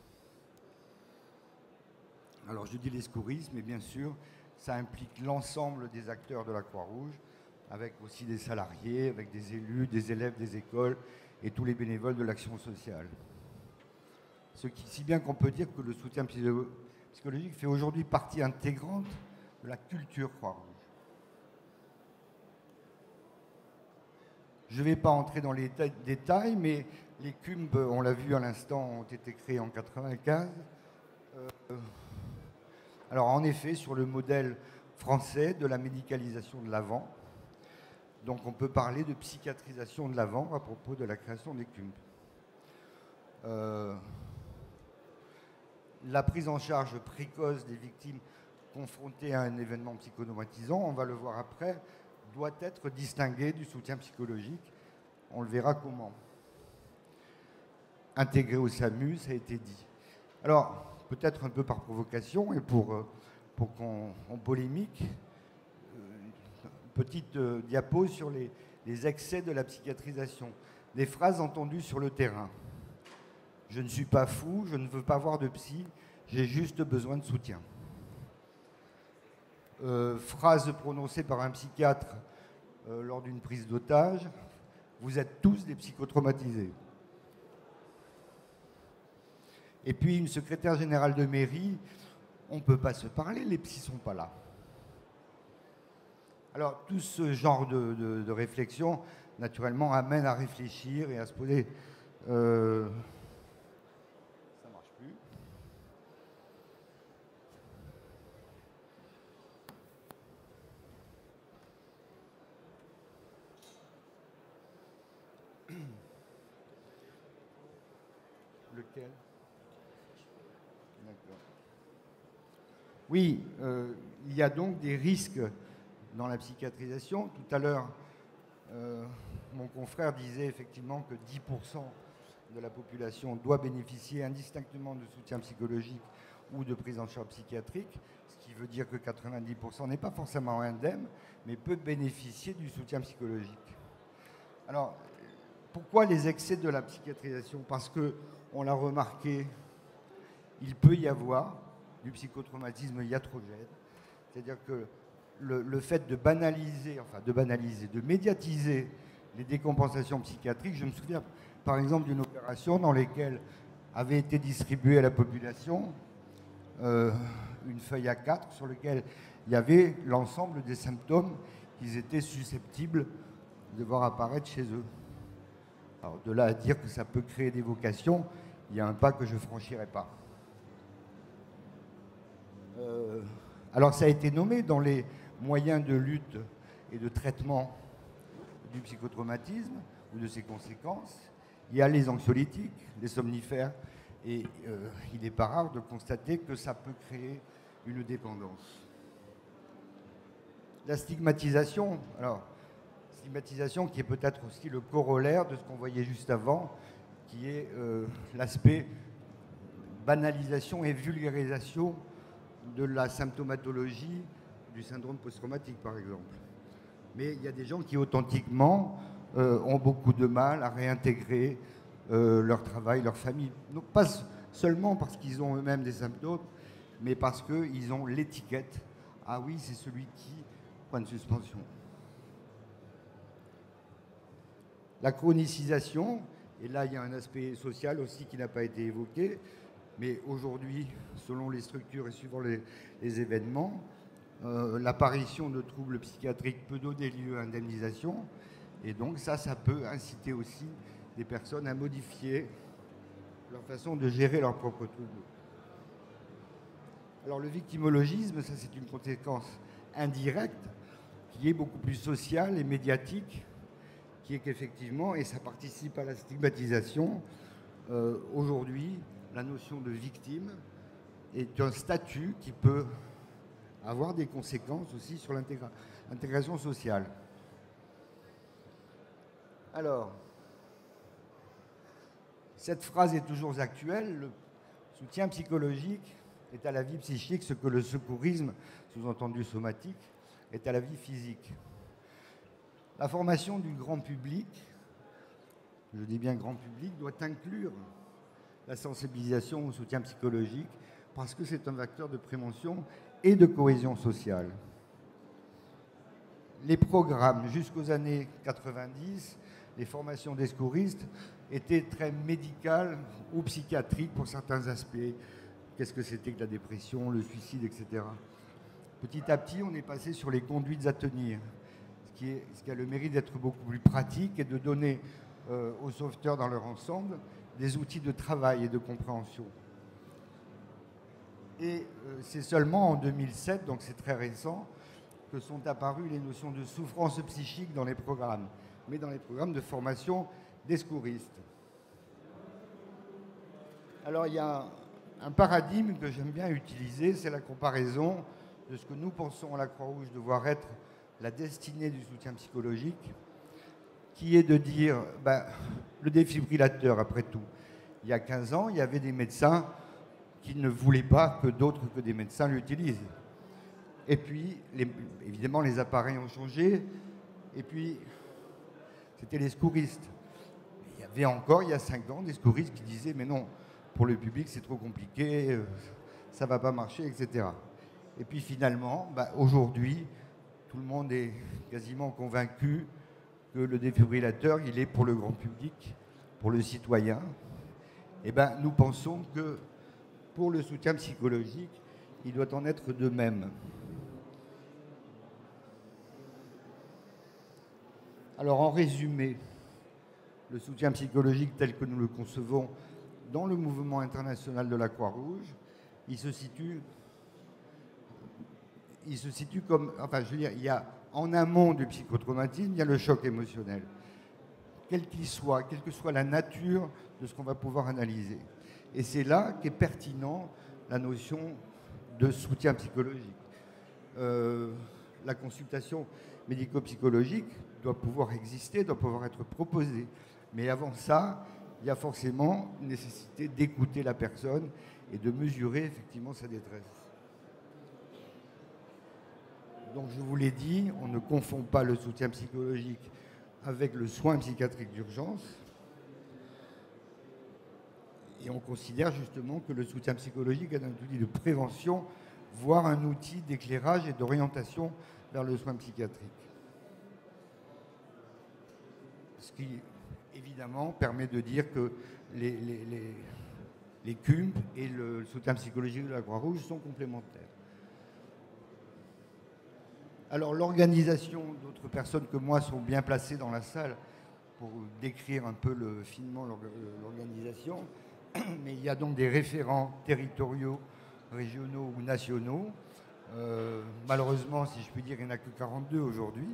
Alors je dis les secouristes, mais bien sûr, ça implique l'ensemble des acteurs de la Croix-Rouge, avec aussi des salariés, avec des élus, des élèves des écoles et tous les bénévoles de l'action sociale. Si bien qu'on peut dire que le soutien psychologique fait aujourd'hui partie intégrante de la culture Croix-Rouge. Je ne vais pas entrer dans les détails, mais les CUMP, on l'a vu à l'instant, ont été créés en 1995. Alors en effet, sur le modèle français de la médicalisation de l'avant, donc on peut parler de psychiatrisation de l'avant à propos de la création des CUMP. La prise en charge précoce des victimes confrontées à un événement psychotraumatisant, on va le voir après, doit être distinguée du soutien psychologique. On le verra comment. Intégré au SAMU, ça a été dit. Alors, peut-être un peu par provocation et pour qu'on polémique, petite diapo sur les excès de la psychiatrisation. Des phrases entendues sur le terrain. Je ne suis pas fou, je ne veux pas voir de psy, j'ai juste besoin de soutien. Phrase prononcée par un psychiatre lors d'une prise d'otage. Vous êtes tous des psychotraumatisés. Et puis une secrétaire générale de mairie, on ne peut pas se parler, les psys ne sont pas là. Alors tout ce genre de réflexion, naturellement, amène à réfléchir et à se poser... ça ne marche plus. Lequel? D'accord. Oui, il y a donc des risques dans la psychiatrisation. Tout à l'heure, mon confrère disait effectivement que 10% de la population doit bénéficier indistinctement de soutien psychologique ou de prise en charge psychiatrique, ce qui veut dire que 90% n'est pas forcément indemne, mais peut bénéficier du soutien psychologique. Alors, pourquoi les excès de la psychiatrisation? Parce que, on l'a remarqué, il peut y avoir du psychotraumatisme iatrogène, c'est-à-dire que le fait de banaliser, de médiatiser les décompensations psychiatriques. Je me souviens par exemple d'une opération dans laquelle avait été distribuée à la population une feuille A4 sur laquelle il y avait l'ensemble des symptômes qu'ils étaient susceptibles de voir apparaître chez eux. Alors de là à dire que ça peut créer des vocations, il y a un pas que je ne franchirai pas. Alors ça a été nommé dans les moyens de lutte et de traitement du psychotraumatisme ou de ses conséquences. Il y a les anxiolytiques, les somnifères, et il n'est pas rare de constater que ça peut créer une dépendance. La stigmatisation, alors stigmatisation qui est peut-être aussi le corollaire de ce qu'on voyait juste avant, qui est l'aspect banalisation et vulgarisation de la symptomatologie du syndrome post-traumatique, par exemple. Mais il y a des gens qui, authentiquement, ont beaucoup de mal à réintégrer leur travail, leur famille. Donc, pas seulement parce qu'ils ont eux-mêmes des symptômes, mais parce qu'ils ont l'étiquette. Ah oui, c'est celui qui... Point de suspension. La chronicisation, et là, il y a un aspect social aussi qui n'a pas été évoqué, mais aujourd'hui, selon les structures et suivant les événements, l'apparition de troubles psychiatriques peut donner lieu à indemnisation, et donc ça peut inciter aussi des personnes à modifier leur façon de gérer leurs propres troubles. Alors le victimologisme, ça c'est une conséquence indirecte, qui est beaucoup plus sociale et médiatique, qui est qu'effectivement, et ça participe à la stigmatisation, aujourd'hui, la notion de victime est un statut qui peut avoir des conséquences aussi sur l'intégration sociale. Alors, cette phrase est toujours actuelle, le soutien psychologique est à la vie psychique ce que le secourisme, sous-entendu somatique, est à la vie physique. La formation du grand public, je dis bien grand public, doit inclure la sensibilisation au soutien psychologique parce que c'est un facteur de prévention et de cohésion sociale. Les programmes jusqu'aux années 90, les formations des secouristes étaient très médicales ou psychiatriques pour certains aspects. Qu'est-ce que c'était que la dépression, le suicide, etc. Petit à petit, on est passé sur les conduites à tenir, ce qui a le mérite d'être beaucoup plus pratique et de donner aux sauveteurs dans leur ensemble des outils de travail et de compréhension. Et c'est seulement en 2007, donc c'est très récent, que sont apparues les notions de souffrance psychique dans les programmes, mais dans les programmes de formation des secouristes. Alors il y a un paradigme que j'aime bien utiliser, c'est la comparaison de ce que nous pensons à la Croix-Rouge devoir être la destinée du soutien psychologique, qui est de dire, le défibrillateur, après tout. Il y a 15 ans, il y avait des médecins qui ne voulaient pas que d'autres que des médecins l'utilisent. Et puis, évidemment, les appareils ont changé, et puis, c'était les secouristes. Il y avait encore, il y a 5 ans, des secouristes qui disaient, mais non, pour le public, c'est trop compliqué, ça ne va pas marcher, etc. Et puis finalement, aujourd'hui, tout le monde est quasiment convaincu que le défibrillateur, il est pour le grand public, pour le citoyen. Et nous pensons que pour le soutien psychologique, il doit en être de même. Alors en résumé, le soutien psychologique tel que nous le concevons dans le mouvement international de la Croix-Rouge, il se situe comme, enfin je veux dire, il y a en amont du psychotraumatisme, il y a le choc émotionnel, quel qu'il soit, quelle que soit la nature de ce qu'on va pouvoir analyser. Et c'est là qu'est pertinent la notion de soutien psychologique. La consultation médico-psychologique doit pouvoir exister, doit pouvoir être proposée. Mais avant ça, il y a forcément une nécessité d'écouter la personne et de mesurer effectivement sa détresse. Donc je vous l'ai dit, on ne confond pas le soutien psychologique avec le soin psychiatrique d'urgence. Et on considère justement que le soutien psychologique est un outil de prévention, voire un outil d'éclairage et d'orientation vers le soin psychiatrique. Ce qui, évidemment, permet de dire que les CUMP et le soutien psychologique de la Croix-Rouge sont complémentaires. Alors, l'organisation, d'autres personnes que moi sont bien placées dans la salle pour décrire un peu finement l'organisation. Mais il y a donc des référents territoriaux, régionaux ou nationaux. Malheureusement, si je puis dire, il n'y en a que 42 aujourd'hui.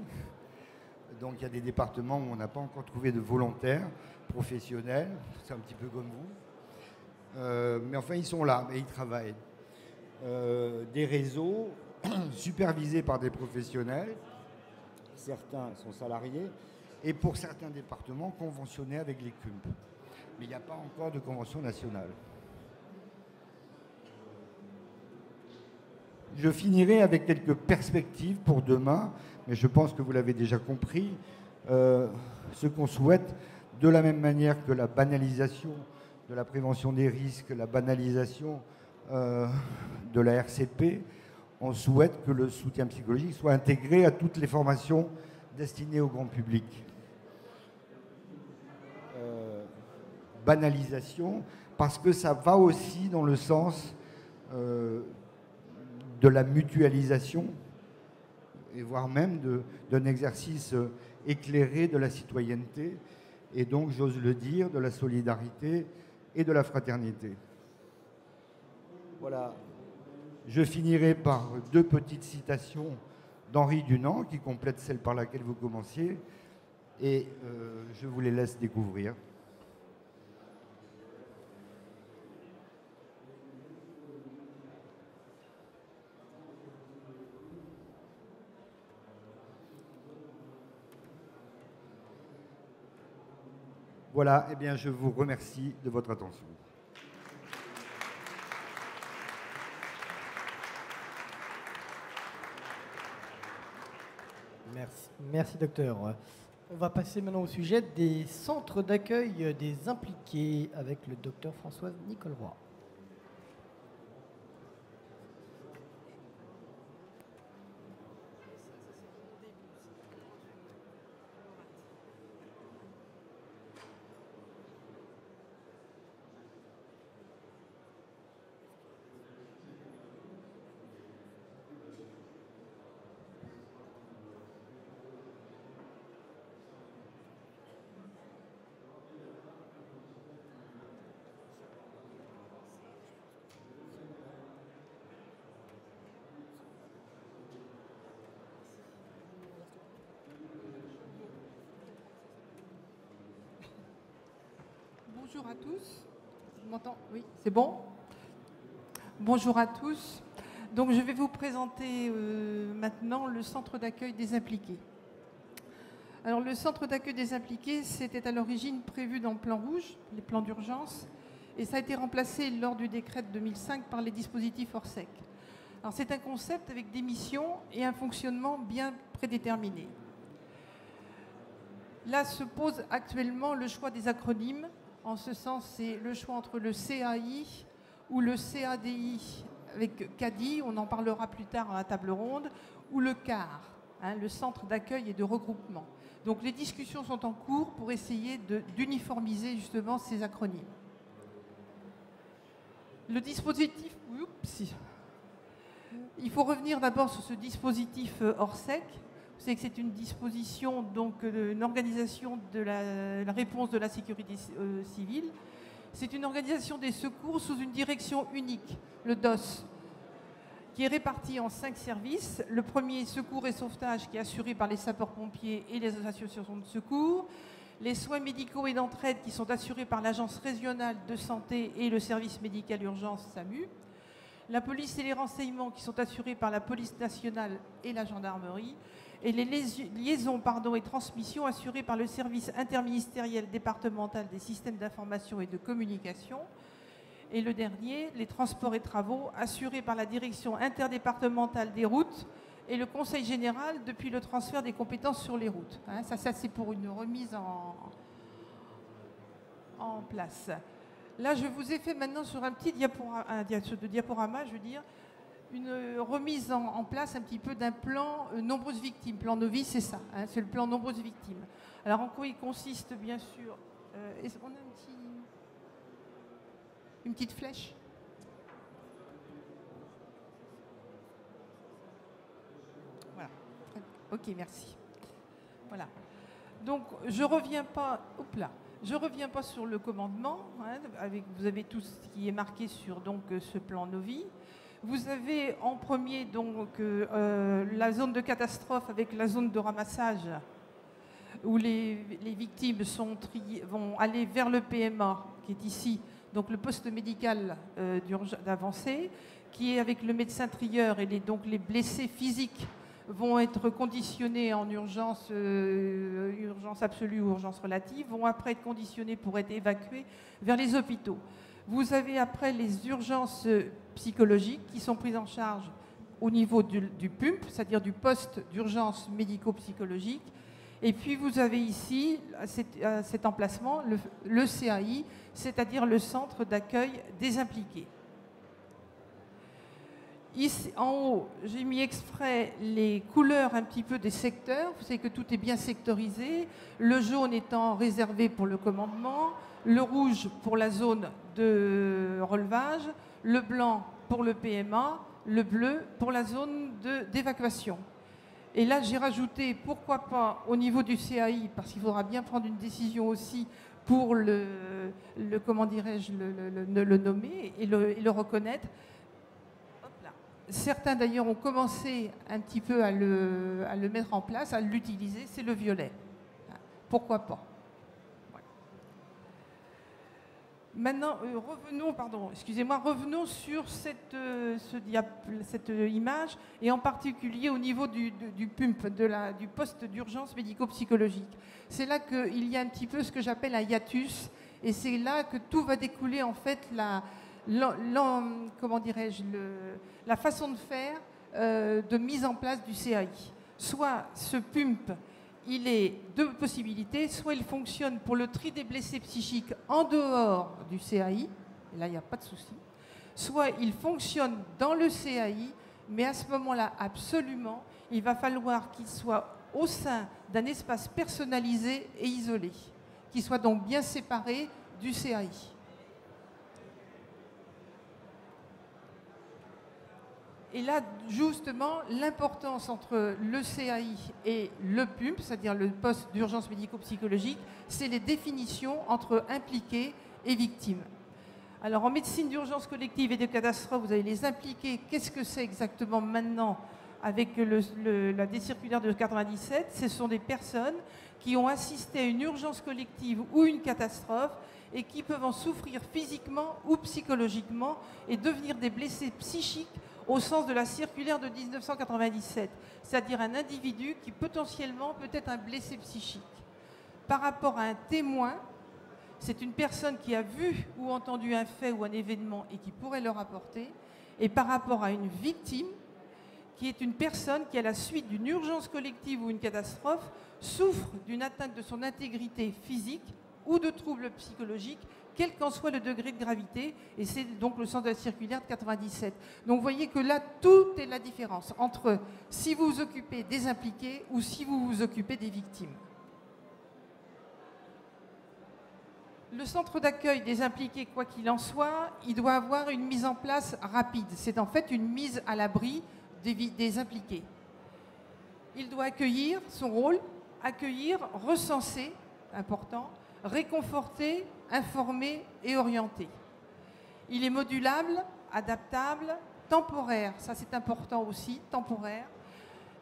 Donc il y a des départements où on n'a pas encore trouvé de volontaires professionnels. C'est un petit peu comme vous. Mais enfin, ils sont là et ils travaillent. Des réseaux supervisés par des professionnels. Certains sont salariés. Et pour certains départements, conventionnés avec les CUMP. Mais il n'y a pas encore de convention nationale. Je finirai avec quelques perspectives pour demain, mais je pense que vous l'avez déjà compris. Ce qu'on souhaite, de la même manière que la banalisation de la prévention des risques, la banalisation de la RCP, on souhaite que le soutien psychologique soit intégré à toutes les formations destinées au grand public. Banalisation, parce que ça va aussi dans le sens de la mutualisation, et voire même d'un exercice éclairé de la citoyenneté, et donc, j'ose le dire, de la solidarité et de la fraternité. Voilà. Je finirai par deux petites citations d'Henri Dunant, qui complètent celle par laquelle vous commenciez, et je vous les laisse découvrir. Voilà, eh bien, je vous remercie de votre attention. Merci docteur. On va passer maintenant au sujet des centres d'accueil des impliqués avec le docteur Françoise Nicole-Roy. Bonjour à tous. On m'entend ? Oui, c'est bon ? Bonjour à tous. Donc, je vais vous présenter maintenant le centre d'accueil des impliqués. Alors, le centre d'accueil des impliqués, c'était à l'origine prévu dans le plan rouge, les plans d'urgence, et ça a été remplacé lors du décret de 2005 par les dispositifs Orsec. Alors, c'est un concept avec des missions et un fonctionnement bien prédéterminé. Là se pose actuellement le choix des acronymes. En ce sens, c'est le choix entre le CAI ou le CADI avec CADI, on en parlera plus tard à la table ronde, ou le CAR, le centre d'accueil et de regroupement. Donc les discussions sont en cours pour essayer d'uniformiser justement ces acronymes. Le dispositif, il faut revenir d'abord sur ce dispositif Orsec. Vous savez que c'est une disposition, donc une organisation de la réponse de la sécurité civile. C'est une organisation des secours sous une direction unique, le DOS, qui est réparti en 5 services. Le premier, secours et sauvetage, qui est assuré par les sapeurs-pompiers et les associations de secours. Les soins médicaux et d'entraide, qui sont assurés par l'Agence régionale de santé et le service médical urgence SAMU. La police et les renseignements, qui sont assurés par la police nationale et la gendarmerie. Et les liaisons et transmissions assurées par le service interministériel départemental des systèmes d'information et de communication. Et le dernier, les transports et travaux assurés par la direction interdépartementale des routes et le Conseil général depuis le transfert des compétences sur les routes. Ça c'est pour une remise en place. Là, je vous ai fait maintenant sur un petit diaporama, je veux dire, une remise en place un petit peu d'un plan nombreuses victimes. Plan Novi, c'est ça, hein, c'est le plan nombreuses victimes. Alors en quoi il consiste, bien sûr, on a une petite flèche. Voilà. Ok, merci. Voilà. Donc je reviens pas. Hop là. Je reviens pas sur le commandement. Hein, vous avez tout ce qui est marqué sur donc ce plan Novi. Vous avez en premier donc la zone de catastrophe avec la zone de ramassage où les victimes vont aller vers le PMA qui est ici, donc le poste médical d'avancée, qui est avec le médecin trieur et donc les blessés physiques vont être conditionnés en urgence, urgence absolue ou urgence relative, vont après être conditionnés pour être évacués vers les hôpitaux. Vous avez après les urgences psychologiques qui sont prises en charge au niveau du PUMP, c'est-à-dire du poste d'urgence médico-psychologique. Et puis vous avez ici, à cet emplacement, le CAI, c'est-à-dire le centre d'accueil des impliqués. Ici, en haut, j'ai mis exprès les couleurs un petit peu des secteurs. Vous savez que tout est bien sectorisé. Le jaune étant réservé pour le commandement, le rouge pour la zone de relevage, le blanc pour le PMA, le bleu pour la zone d'évacuation. Et là, j'ai rajouté, pourquoi pas, au niveau du CAI, parce qu'il faudra bien prendre une décision aussi pour comment dirais-je, le nommer et le reconnaître. Certains d'ailleurs ont commencé un petit peu à le mettre en place, à l'utiliser, c'est le violet. Pourquoi pas. Voilà. Maintenant, revenons sur cette image, et en particulier au niveau du PUMP, du poste d'urgence médico-psychologique. C'est là qu'il y a un petit peu ce que j'appelle un hiatus, et c'est là que tout va découler en fait comment dirais-je, la façon de faire de mise en place du CAI. Soit ce PUMP, il est deux possibilités, soit il fonctionne pour le tri des blessés psychiques en dehors du CAI, et là il n'y a pas de souci, soit il fonctionne dans le CAI, mais à ce moment-là, absolument, il va falloir qu'il soit au sein d'un espace personnalisé et isolé, qu'il soit donc bien séparé du CAI. Et là, justement, l'importance entre le CAI et le PUMP, c'est-à-dire le poste d'urgence médico-psychologique, c'est les définitions entre impliqués et victimes. Alors, en médecine d'urgence collective et de catastrophe, vous avez les impliqués. Qu'est-ce que c'est exactement maintenant avec la décirculaire de 97? Ce sont des personnes qui ont assisté à une urgence collective ou une catastrophe et qui peuvent en souffrir physiquement ou psychologiquement et devenir des blessés psychiques au sens de la circulaire de 1997, c'est-à-dire un individu qui potentiellement peut être un blessé psychique. Par rapport à un témoin, c'est une personne qui a vu ou entendu un fait ou un événement et qui pourrait le rapporter, et par rapport à une victime, qui est une personne qui, à la suite d'une urgence collective ou une catastrophe, souffre d'une atteinte de son intégrité physique ou de troubles psychologiques, quel qu'en soit le degré de gravité, et c'est donc le sens de la circulaire de 97. Donc vous voyez que là, tout est la différence entre si vous vous occupez des impliqués ou si vous vous occupez des victimes. Le centre d'accueil des impliqués, quoi qu'il en soit, il doit avoir une mise en place rapide. C'est en fait une mise à l'abri des impliqués. Il doit accueillir, son rôle, accueillir, recenser, important, réconforter, informer et orienter. Il est modulable, adaptable, temporaire, ça c'est important aussi, temporaire,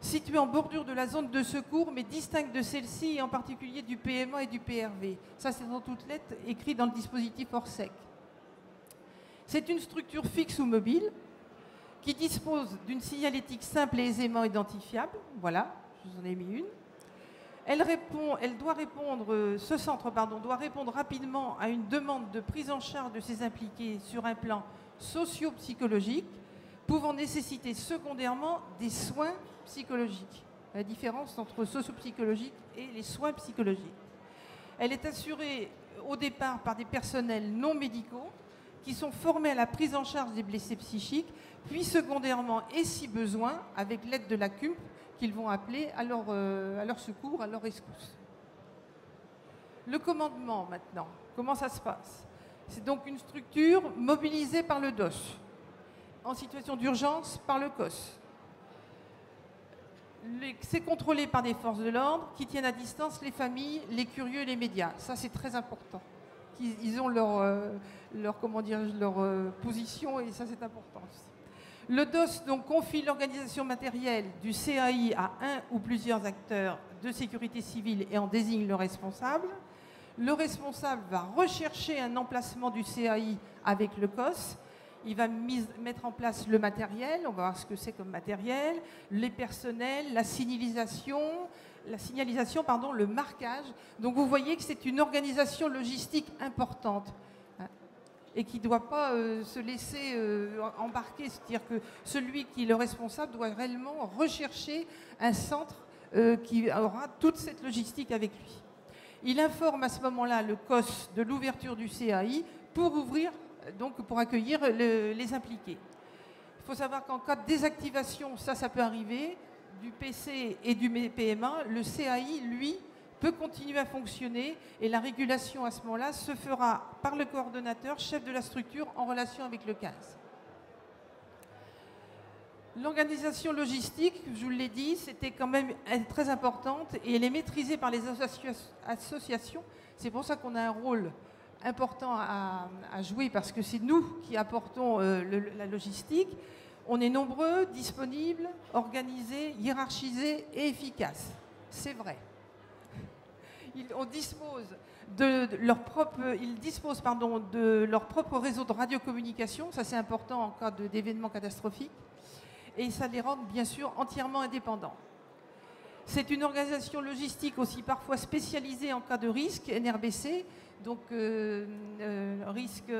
situé en bordure de la zone de secours, mais distinct de celle-ci, et en particulier du PMA et du PRV. Ça c'est en toutes lettres écrit dans le dispositif Orsec. C'est une structure fixe ou mobile qui dispose d'une signalétique simple et aisément identifiable. Voilà, je vous en ai mis une. Ce centre doit répondre rapidement à une demande de prise en charge de ses impliqués sur un plan socio-psychologique, pouvant nécessiter secondairement des soins psychologiques. La différence entre socio-psychologique et les soins psychologiques. Elle est assurée au départ par des personnels non médicaux qui sont formés à la prise en charge des blessés psychiques, puis secondairement, et si besoin, avec l'aide de la CUMP, qu'ils vont appeler à leur secours, à leur rescousse. Le commandement, maintenant, comment ça se passe? C'est donc une structure mobilisée par le DOS, en situation d'urgence par le COS. C'est contrôlé par des forces de l'ordre qui tiennent à distance les familles, les curieux et les médias. Ça, c'est très important. Ils ont leur position et ça, c'est important. Le DOS donc, confie l'organisation matérielle du CAI à un ou plusieurs acteurs de sécurité civile et en désigne le responsable. Le responsable va rechercher un emplacement du CAI avec le COS. Il va mettre en place le matériel, on va voir ce que c'est comme matériel, les personnels, la signalisation, le marquage. Donc vous voyez que c'est une organisation logistique importante et qui ne doit pas se laisser embarquer. C'est-à-dire que celui qui est le responsable doit réellement rechercher un centre qui aura toute cette logistique avec lui. Il informe à ce moment-là le COS de l'ouverture du CAI pour ouvrir, donc pour accueillir les impliqués. Il faut savoir qu'en cas de désactivation, ça peut arriver, du PC et du PMA, le CAI, lui, peut continuer à fonctionner et la régulation à ce moment-là se fera par le coordonnateur, chef de la structure, en relation avec le 15. L'organisation logistique, je vous l'ai dit, c'était quand même très importante et elle est maîtrisée par les associations. C'est pour ça qu'on a un rôle important à jouer parce que c'est nous qui apportons la logistique. On est nombreux, disponibles, organisés, hiérarchisés et efficaces. C'est vrai. Ils disposent de leur propre réseau de radiocommunication. Ça, c'est important en cas d'événements catastrophiques. Et ça les rend bien sûr entièrement indépendants. C'est une organisation logistique aussi parfois spécialisée en cas de risque, NRBC, donc risque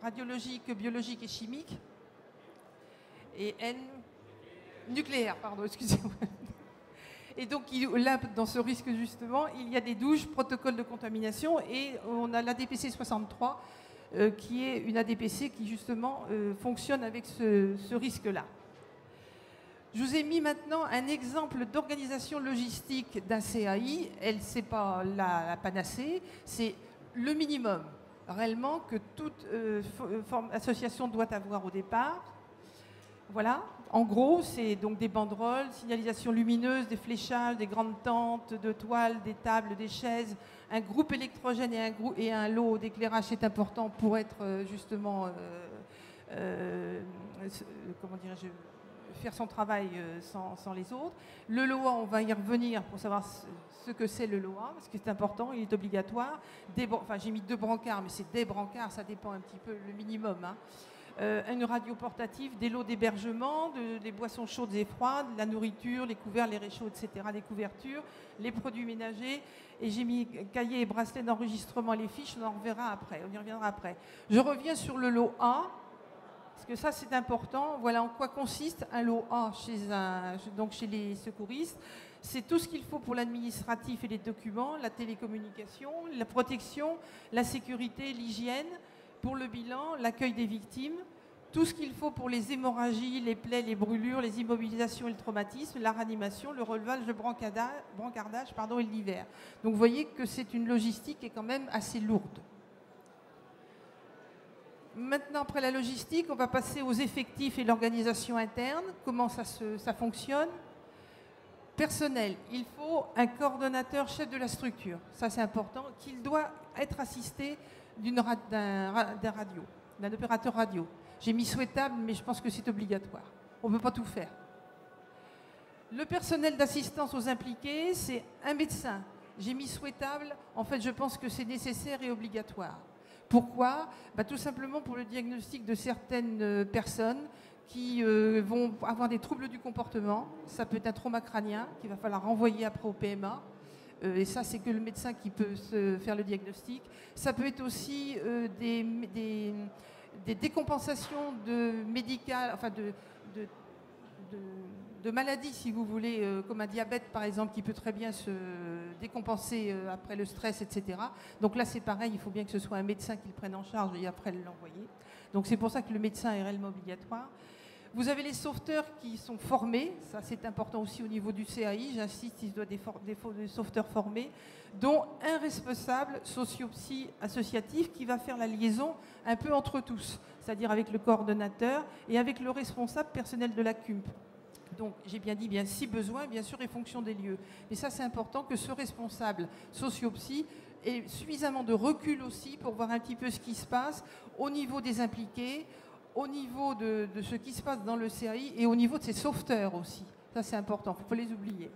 radiologique, biologique et chimique, et nucléaire, pardon, excusez-moi. Et donc là, dans ce risque justement, il y a des douches, protocoles de contamination, et on a l'ADPC 63, qui est une ADPC qui justement fonctionne avec ce risque-là. Je vous ai mis maintenant un exemple d'organisation logistique d'un CAI. Ce n'est pas la panacée, c'est le minimum réellement que toute association doit avoir au départ. Voilà, en gros, c'est donc des banderoles, signalisation lumineuse, des fléchages, des grandes tentes de toiles, des tables, des chaises, un groupe électrogène et un lot d'éclairage, c'est important pour être justement, comment dirais-je, faire son travail sans les autres. Le LOA, on va y revenir pour savoir ce que c'est le LOA, parce que c'est important, il est obligatoire. Enfin, j'ai mis 2 brancards, mais c'est des brancards, ça dépend un petit peu, le minimum. Hein. Une radio portative, des lots d'hébergement, des boissons chaudes et froides, la nourriture, les couverts, les réchauds, etc., les couvertures, les produits ménagers. Et j'ai mis cahier et bracelet d'enregistrement, les fiches, on y reviendra après. Je reviens sur le lot A, parce que ça c'est important. Voilà en quoi consiste un lot A chez les secouristes. C'est tout ce qu'il faut pour l'administratif et les documents, la télécommunication, la protection, la sécurité, l'hygiène, pour le bilan, l'accueil des victimes, tout ce qu'il faut pour les hémorragies, les plaies, les brûlures, les immobilisations et le traumatisme, la réanimation, le relevage, le brancardage et l'hiver. Donc vous voyez que c'est une logistique qui est quand même assez lourde. Maintenant, après la logistique, on va passer aux effectifs et l'organisation interne. Comment ça fonctionne? Personnel, il faut un coordonnateur chef de la structure. Ça, c'est important, qu'il doit être assisté d'un opérateur radio. J'ai mis souhaitable, mais je pense que c'est obligatoire. On ne peut pas tout faire. Le personnel d'assistance aux impliqués, c'est un médecin. J'ai mis souhaitable. En fait, je pense que c'est nécessaire et obligatoire. Pourquoi? Tout simplement pour le diagnostic de certaines personnes qui vont avoir des troubles du comportement. Ça peut être un trauma crânien qu'il va falloir renvoyer après au PMA. Et ça, c'est que le médecin qui peut se faire le diagnostic. Ça peut être aussi des décompensations médicales, enfin de maladies, si vous voulez, comme un diabète, par exemple, qui peut très bien se décompenser après le stress, etc. Donc là, c'est pareil, il faut bien que ce soit un médecin qui le prenne en charge et après l'envoyer. Donc c'est pour ça que le médecin est réellement obligatoire. Vous avez les sauveteurs qui sont formés, ça c'est important aussi au niveau du CAI, j'insiste, il doit des sauveteurs formés, dont un responsable socio-psy associatif qui va faire la liaison un peu entre tous, c'est-à-dire avec le coordonnateur et avec le responsable personnel de la CUMP. Donc j'ai bien dit, bien si besoin, bien sûr, et fonction des lieux. Mais ça c'est important que ce responsable socio-psy ait suffisamment de recul aussi pour voir un petit peu ce qui se passe au niveau des impliqués, au niveau de ce qui se passe dans le CAI et au niveau de ses sauveteurs aussi. Ça, c'est important, il ne faut pas les oublier.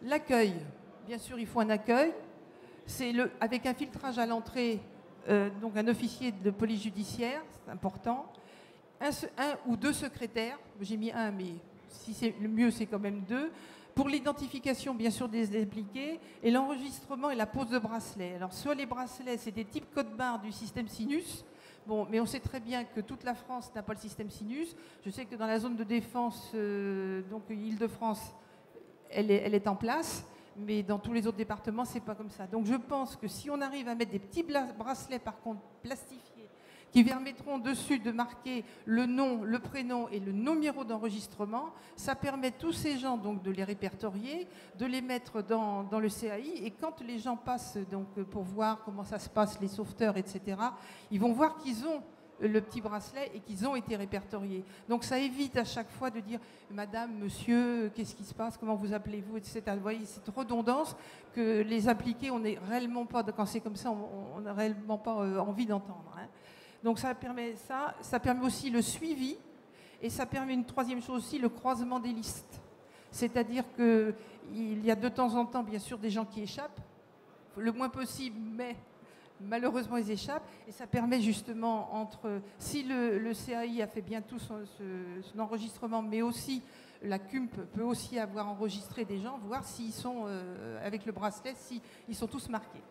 L'accueil, bien sûr, il faut un accueil. C'est avec un filtrage à l'entrée, donc un officier de police judiciaire, c'est important. Un ou deux secrétaires, j'ai mis un, mais si c'est le mieux, c'est quand même deux. Pour l'identification, bien sûr, des impliqués, et l'enregistrement et la pose de bracelets. Alors, soit les bracelets, c'est des types code-barres du système Sinus. Bon, mais on sait très bien que toute la France n'a pas le système Sinus. Je sais que dans la zone de défense, donc Île-de-France, elle est en place, mais dans tous les autres départements, c'est pas comme ça. Donc je pense que si on arrive à mettre des petits bracelets, par contre, plastifiés, qui permettront dessus de marquer le nom, le prénom et le numéro d'enregistrement, ça permet tous ces gens donc de les répertorier, de les mettre dans le CAI, et quand les gens passent donc pour voir comment ça se passe, les sauveteurs, etc., ils vont voir qu'ils ont le petit bracelet et qu'ils ont été répertoriés. Donc ça évite à chaque fois de dire « Madame, Monsieur, qu'est-ce qui se passe, comment vous appelez-vous » etc. Vous voyez, cette redondance que les impliqués, on n'est réellement pas, quand c'est comme ça, on n'a réellement pas envie d'entendre, hein. Donc ça permet aussi le suivi, et ça permet une troisième chose aussi, le croisement des listes. C'est-à-dire qu'il y a de temps en temps, bien sûr, des gens qui échappent, le moins possible, mais malheureusement ils échappent, et ça permet justement si le CAI a fait bien tout son enregistrement, mais aussi la CUMP peut aussi avoir enregistré des gens, voir s'ils sont, avec le bracelet, s'ils sont tous marqués.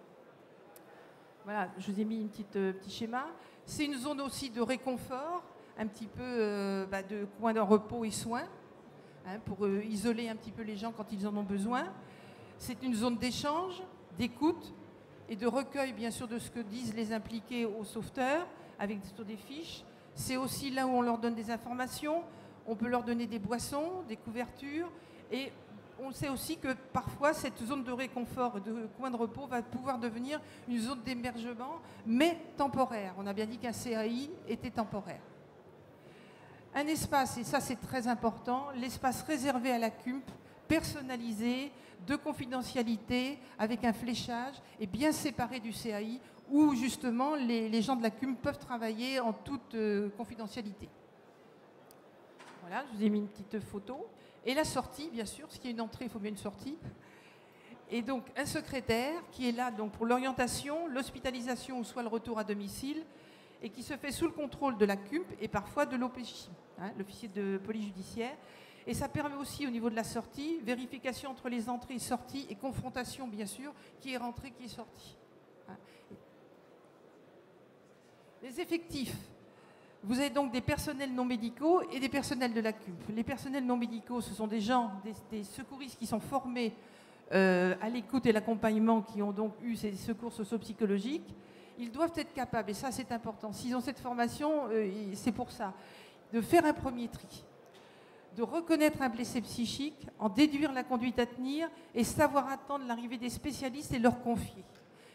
Voilà, je vous ai mis un petit schéma. C'est une zone aussi de réconfort, un petit peu de coin de repos et soins, hein, pour isoler un petit peu les gens quand ils en ont besoin. C'est une zone d'échange, d'écoute et de recueil, bien sûr, de ce que disent les impliqués aux sauveteurs, avec sur des fiches. C'est aussi là où on leur donne des informations, on peut leur donner des boissons, des couvertures, et on sait aussi que parfois cette zone de réconfort, de coin de repos, va pouvoir devenir une zone d'émergement, mais temporaire. On a bien dit qu'un CAI était temporaire. Un espace, et ça c'est très important, l'espace réservé à la CUMP, personnalisé, de confidentialité, avec un fléchage, et bien séparé du CAI, où justement les gens de la CUMP peuvent travailler en toute confidentialité. Voilà, je vous ai mis une petite photo. Et la sortie, bien sûr, parce qu'il y a une entrée, il faut bien une sortie. Et donc, un secrétaire qui est là donc, pour l'orientation, l'hospitalisation ou soit le retour à domicile, et qui se fait sous le contrôle de la CUMP et parfois de l'OPJ, hein, l'officier de police judiciaire. Et ça permet aussi, au niveau de la sortie, vérification entre les entrées et sorties, et confrontation, bien sûr, qui est rentré, qui est sorti. Hein. Les effectifs. Vous avez donc des personnels non médicaux et des personnels de la CUMP. Les personnels non médicaux, ce sont des gens, des secouristes qui sont formés à l'écoute et l'accompagnement, qui ont donc eu ces secours socio-psychologiques. Ils doivent être capables, et ça c'est important, s'ils ont cette formation, c'est pour ça, de faire un premier tri, de reconnaître un blessé psychique, en déduire la conduite à tenir et savoir attendre l'arrivée des spécialistes et leur confier.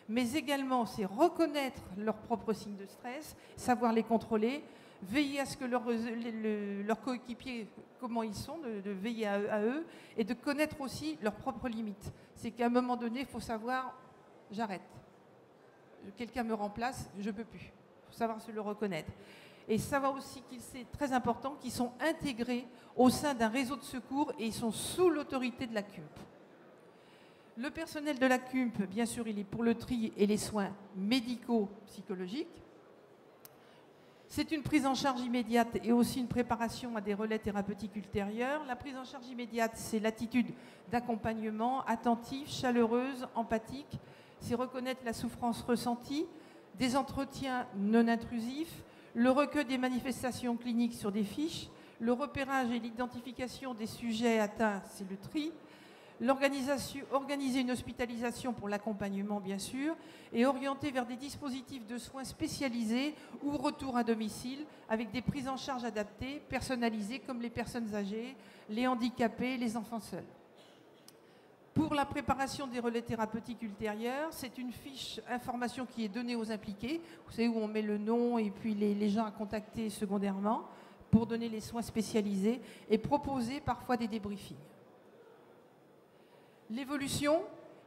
Mais également, c'est reconnaître leurs propres signes de stress, savoir les contrôler, veiller à ce que leurs coéquipiers, comment ils sont, de veiller à eux, et de connaître aussi leurs propres limites. C'est qu'à un moment donné, il faut savoir, j'arrête. Quelqu'un me remplace, je ne peux plus. Il faut savoir se le reconnaître. Et savoir aussi qu'il c'est très important qu'ils sont intégrés au sein d'un réseau de secours et ils sont sous l'autorité de la CUMP. Le personnel de la CUMP, bien sûr, il est pour le tri et les soins médicaux, psychologiques. C'est une prise en charge immédiate et aussi une préparation à des relais thérapeutiques ultérieurs. La prise en charge immédiate, c'est l'attitude d'accompagnement attentive, chaleureuse, empathique. C'est reconnaître la souffrance ressentie, des entretiens non intrusifs, le recueil des manifestations cliniques sur des fiches, le repérage et l'identification des sujets atteints, c'est le tri, Organiser une hospitalisation pour l'accompagnement, bien sûr, et orienter vers des dispositifs de soins spécialisés ou retour à domicile avec des prises en charge adaptées, personnalisées, comme les personnes âgées, les handicapés, les enfants seuls. Pour la préparation des relais thérapeutiques ultérieurs, c'est une fiche information qui est donnée aux impliqués. Vous savez, où on met le nom et puis les gens à contacter secondairement pour donner les soins spécialisés et proposer parfois des débriefings. L'évolution,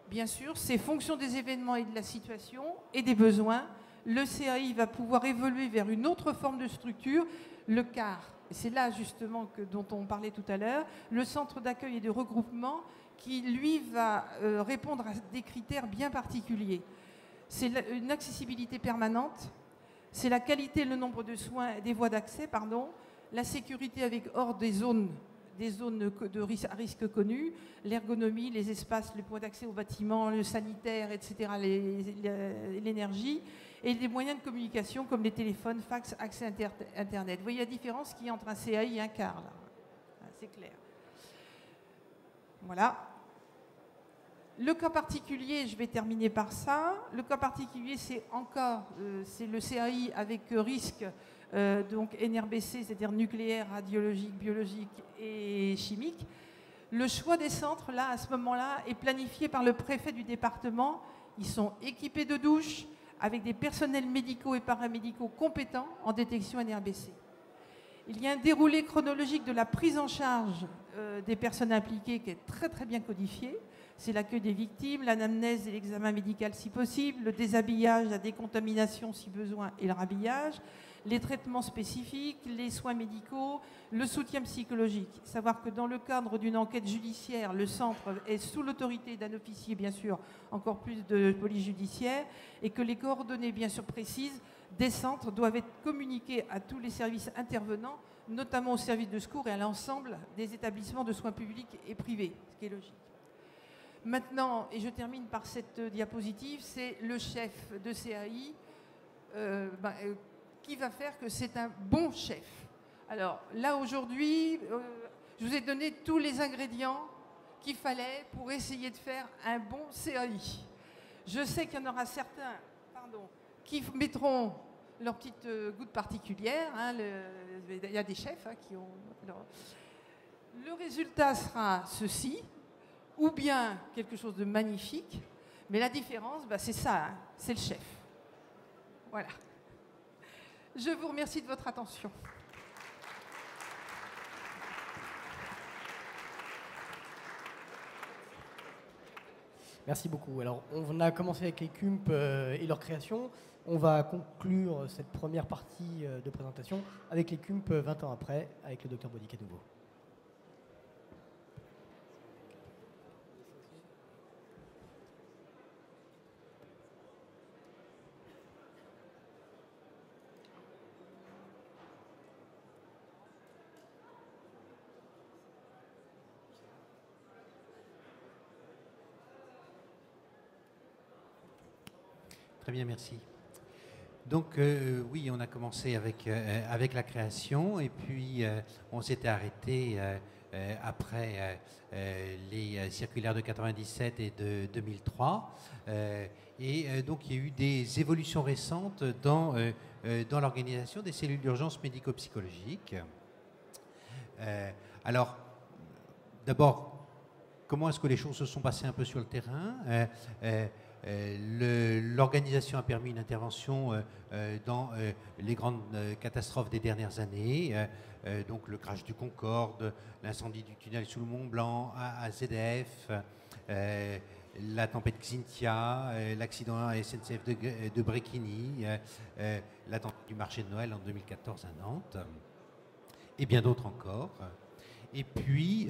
bien sûr, c'est fonction des événements et de la situation et des besoins. Le CAI va pouvoir évoluer vers une autre forme de structure, le CAR. Et c'est là justement dont on parlait tout à l'heure, le centre d'accueil et de regroupement qui, lui, va répondre à des critères bien particuliers. C'est une accessibilité permanente, c'est la qualité et le nombre de soins, des voies d'accès, la sécurité avec hors des zones de à risque connus, l'ergonomie, les espaces, les points d'accès aux bâtiments, le sanitaire, etc., l'énergie, et des moyens de communication comme les téléphones, fax, accès Internet. Vous voyez la différence qu'il y a entre un CAI et un CAR, là. C'est clair. Voilà. Le cas particulier, je vais terminer par ça. Le cas particulier, c'est le CAI avec risque, donc NRBC, c'est-à-dire nucléaire, radiologique, biologique et chimique. Le choix des centres, là, à ce moment-là, est planifié par le préfet du département. Ils sont équipés de douches avec des personnels médicaux et paramédicaux compétents en détection NRBC. Il y a un déroulé chronologique de la prise en charge des personnes impliquées qui est très très bien codifié. C'est l'accueil des victimes, l'anamnèse et l'examen médical si possible, le déshabillage, la décontamination si besoin et le rhabillage, les traitements spécifiques, les soins médicaux, le soutien psychologique. Savoir que dans le cadre d'une enquête judiciaire, le centre est sous l'autorité d'un officier, bien sûr, encore plus de police judiciaire, et que les coordonnées, bien sûr, précises des centres doivent être communiquées à tous les services intervenants, notamment aux services de secours et à l'ensemble des établissements de soins publics et privés, ce qui est logique. Maintenant, et je termine par cette diapositive, c'est le chef de CAI qui va faire que c'est un bon chef. Alors là, aujourd'hui, je vous ai donné tous les ingrédients qu'il fallait pour essayer de faire un bon CAI. Je sais qu'il y en aura certains qui mettront leur petite goutte particulière. Il y a des chefs qui ont... Le résultat sera ceci, ou bien quelque chose de magnifique, mais la différence, c'est ça, c'est le chef. Voilà. Je vous remercie de votre attention. Merci beaucoup. Alors, on a commencé avec les CUMP et leur création. On va conclure cette première partie de présentation avec les CUMP 20 ans après, avec le Dr Bodic à nouveau. Très bien, merci. Donc oui, on a commencé avec la création et puis on s'était arrêté après les circulaires de 97 et de 2003. Et donc il y a eu des évolutions récentes dans l'organisation des cellules d'urgence médico-psychologiques. Alors, d'abord, comment est-ce que les choses se sont passées un peu sur le terrain ? L'organisation a permis une intervention dans les grandes catastrophes des dernières années, donc le crash du Concorde, l'incendie du tunnel sous le Mont Blanc à ZDF, la tempête Xynthia, l'accident à SNCF de Bréquigny, l'attentat du marché de Noël en 2014 à Nantes, et bien d'autres encore. Et puis,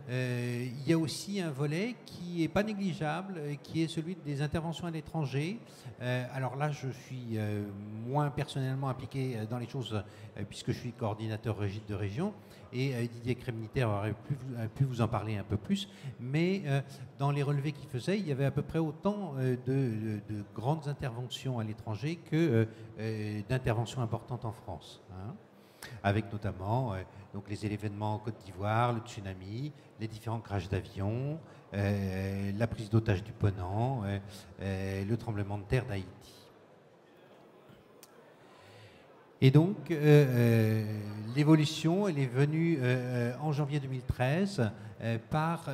il y a aussi un volet qui n'est pas négligeable, qui est celui des interventions à l'étranger. Alors là, je suis moins personnellement impliqué dans les choses, puisque je suis coordinateur de région, et Didier Crémeniter aurait pu vous en parler un peu plus. Mais dans les relevés qu'il faisait, il y avait à peu près autant de grandes interventions à l'étranger que d'interventions importantes en France. Hein. avec notamment donc les événements en Côte d'Ivoire, le tsunami, les différents crashs d'avions, la prise d'otage du Ponant, le tremblement de terre d'Haïti. Et donc, l'évolution, elle est venue en janvier 2013 par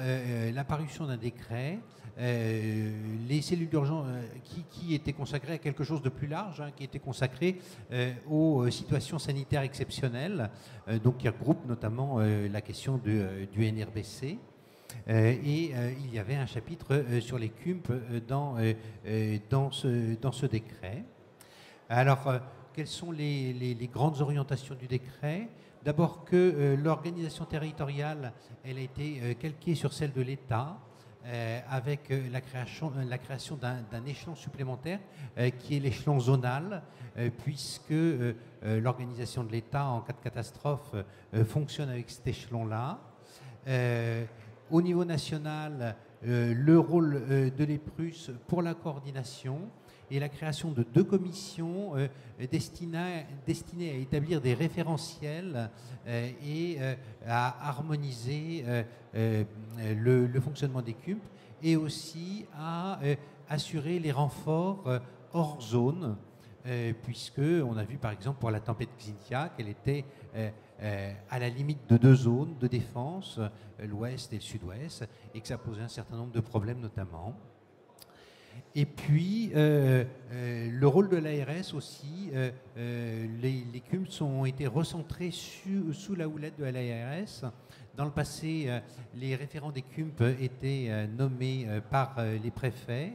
l'apparition d'un décret. Les cellules d'urgence qui étaient consacrées à quelque chose de plus large, hein, qui était consacré aux situations sanitaires exceptionnelles, donc qui regroupe notamment la question du NRBC. Et il y avait un chapitre sur les CUMP dans ce décret. Alors, quelles sont les grandes orientations du décret? D'abord que l'organisation territoriale, elle a été calquée sur celle de l'État, avec la création d'un échelon supplémentaire qui est l'échelon zonal, puisque l'organisation de l'État en cas de catastrophe fonctionne avec cet échelon-là. Au niveau national, le rôle de l'EPRUS pour la coordination et la création de 2 commissions destinées à établir des référentiels et à harmoniser le fonctionnement des CUMP et aussi à assurer les renforts hors zone, puisque on a vu par exemple pour la tempête Xynthia qu'elle était à la limite de 2 zones de défense, l'ouest et le sud-ouest, et que ça posait un certain nombre de problèmes notamment. Et puis, le rôle de l'ARS aussi, les CUMP ont été recentrés sous la houlette de l'ARS. Dans le passé, les référents des CUMP étaient nommés par les préfets.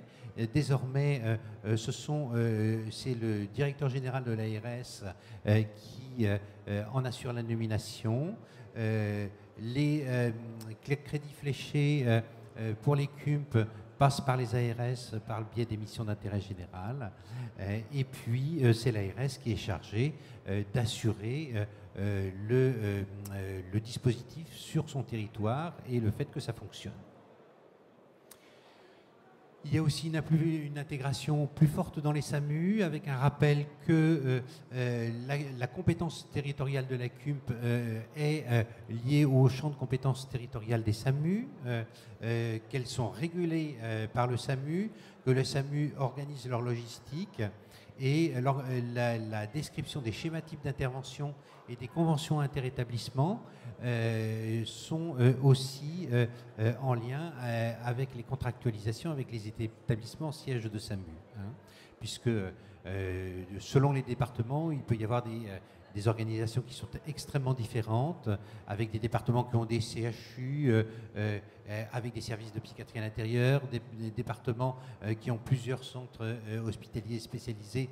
Désormais, c'est le directeur général de l'ARS qui en assure la nomination. Les crédits fléchés pour les CUMP passe par les ARS par le biais des missions d'intérêt général. Et puis, c'est l'ARS qui est chargée d'assurer le dispositif sur son territoire et le fait que ça fonctionne. Il y a aussi une intégration plus forte dans les SAMU, avec un rappel que la compétence territoriale de la CUMP est liée au champ de compétences territoriales des SAMU, qu'elles sont régulées par le SAMU, que le SAMU organise leur logistique, et la description des schémas types d'intervention et des conventions interétablissements sont aussi en lien avec les contractualisations avec les établissements sièges de SAMU, hein, puisque selon les départements, il peut y avoir des organisations qui sont extrêmement différentes, avec des départements qui ont des CHU, avec des services de psychiatrie à l'intérieur, des départements qui ont plusieurs centres hospitaliers spécialisés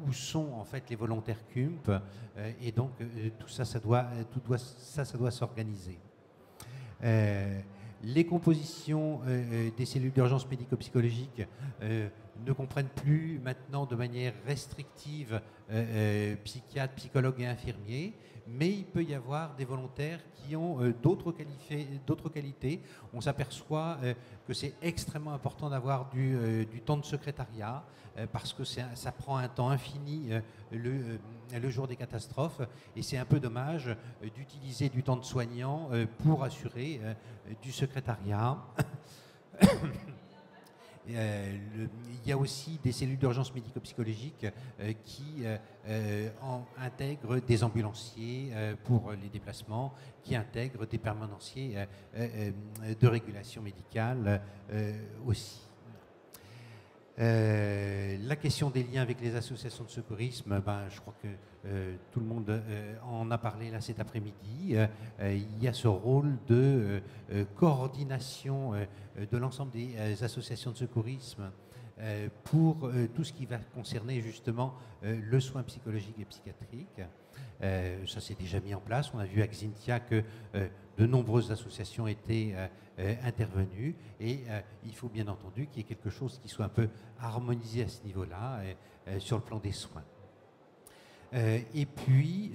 où sont en fait les volontaires CUMP, et donc tout ça, ça doit s'organiser. Les compositions des cellules d'urgence médico-psychologique ne comprennent plus maintenant de manière restrictive psychiatres, psychologues et infirmiers, mais il peut y avoir des volontaires qui ont d'autres qualités. On s'aperçoit que c'est extrêmement important d'avoir du temps de secrétariat, parce que ça prend un temps infini le jour des catastrophes, et c'est un peu dommage d'utiliser du temps de soignant pour assurer du secrétariat. Il y a aussi des cellules d'urgence médico-psychologique qui intègrent des ambulanciers pour les déplacements, qui intègrent des permanenciers de régulation médicale aussi. La question des liens avec les associations de secourisme, je crois que tout le monde en a parlé là cet après-midi. Il y a ce rôle de coordination de l'ensemble des associations de secourisme pour tout ce qui va concerner justement le soin psychologique et psychiatrique. Ça s'est déjà mis en place. On a vu à Xynthia que de nombreuses associations étaient intervenues, et il faut bien entendu qu'il y ait quelque chose qui soit un peu harmonisé à ce niveau-là sur le plan des soins. Et puis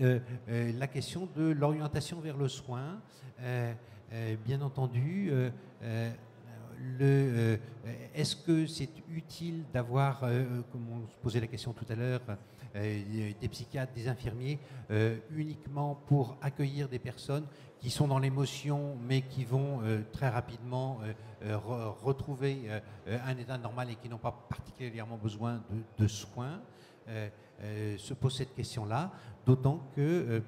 la question de l'orientation vers le soin, bien entendu, est-ce que c'est utile d'avoir, comme on se posait la question tout à l'heure, des psychiatres, des infirmiers, uniquement pour accueillir des personnes qui sont dans l'émotion, mais qui vont très rapidement retrouver un état normal et qui n'ont pas particulièrement besoin de soins, se pose cette question-là, d'autant que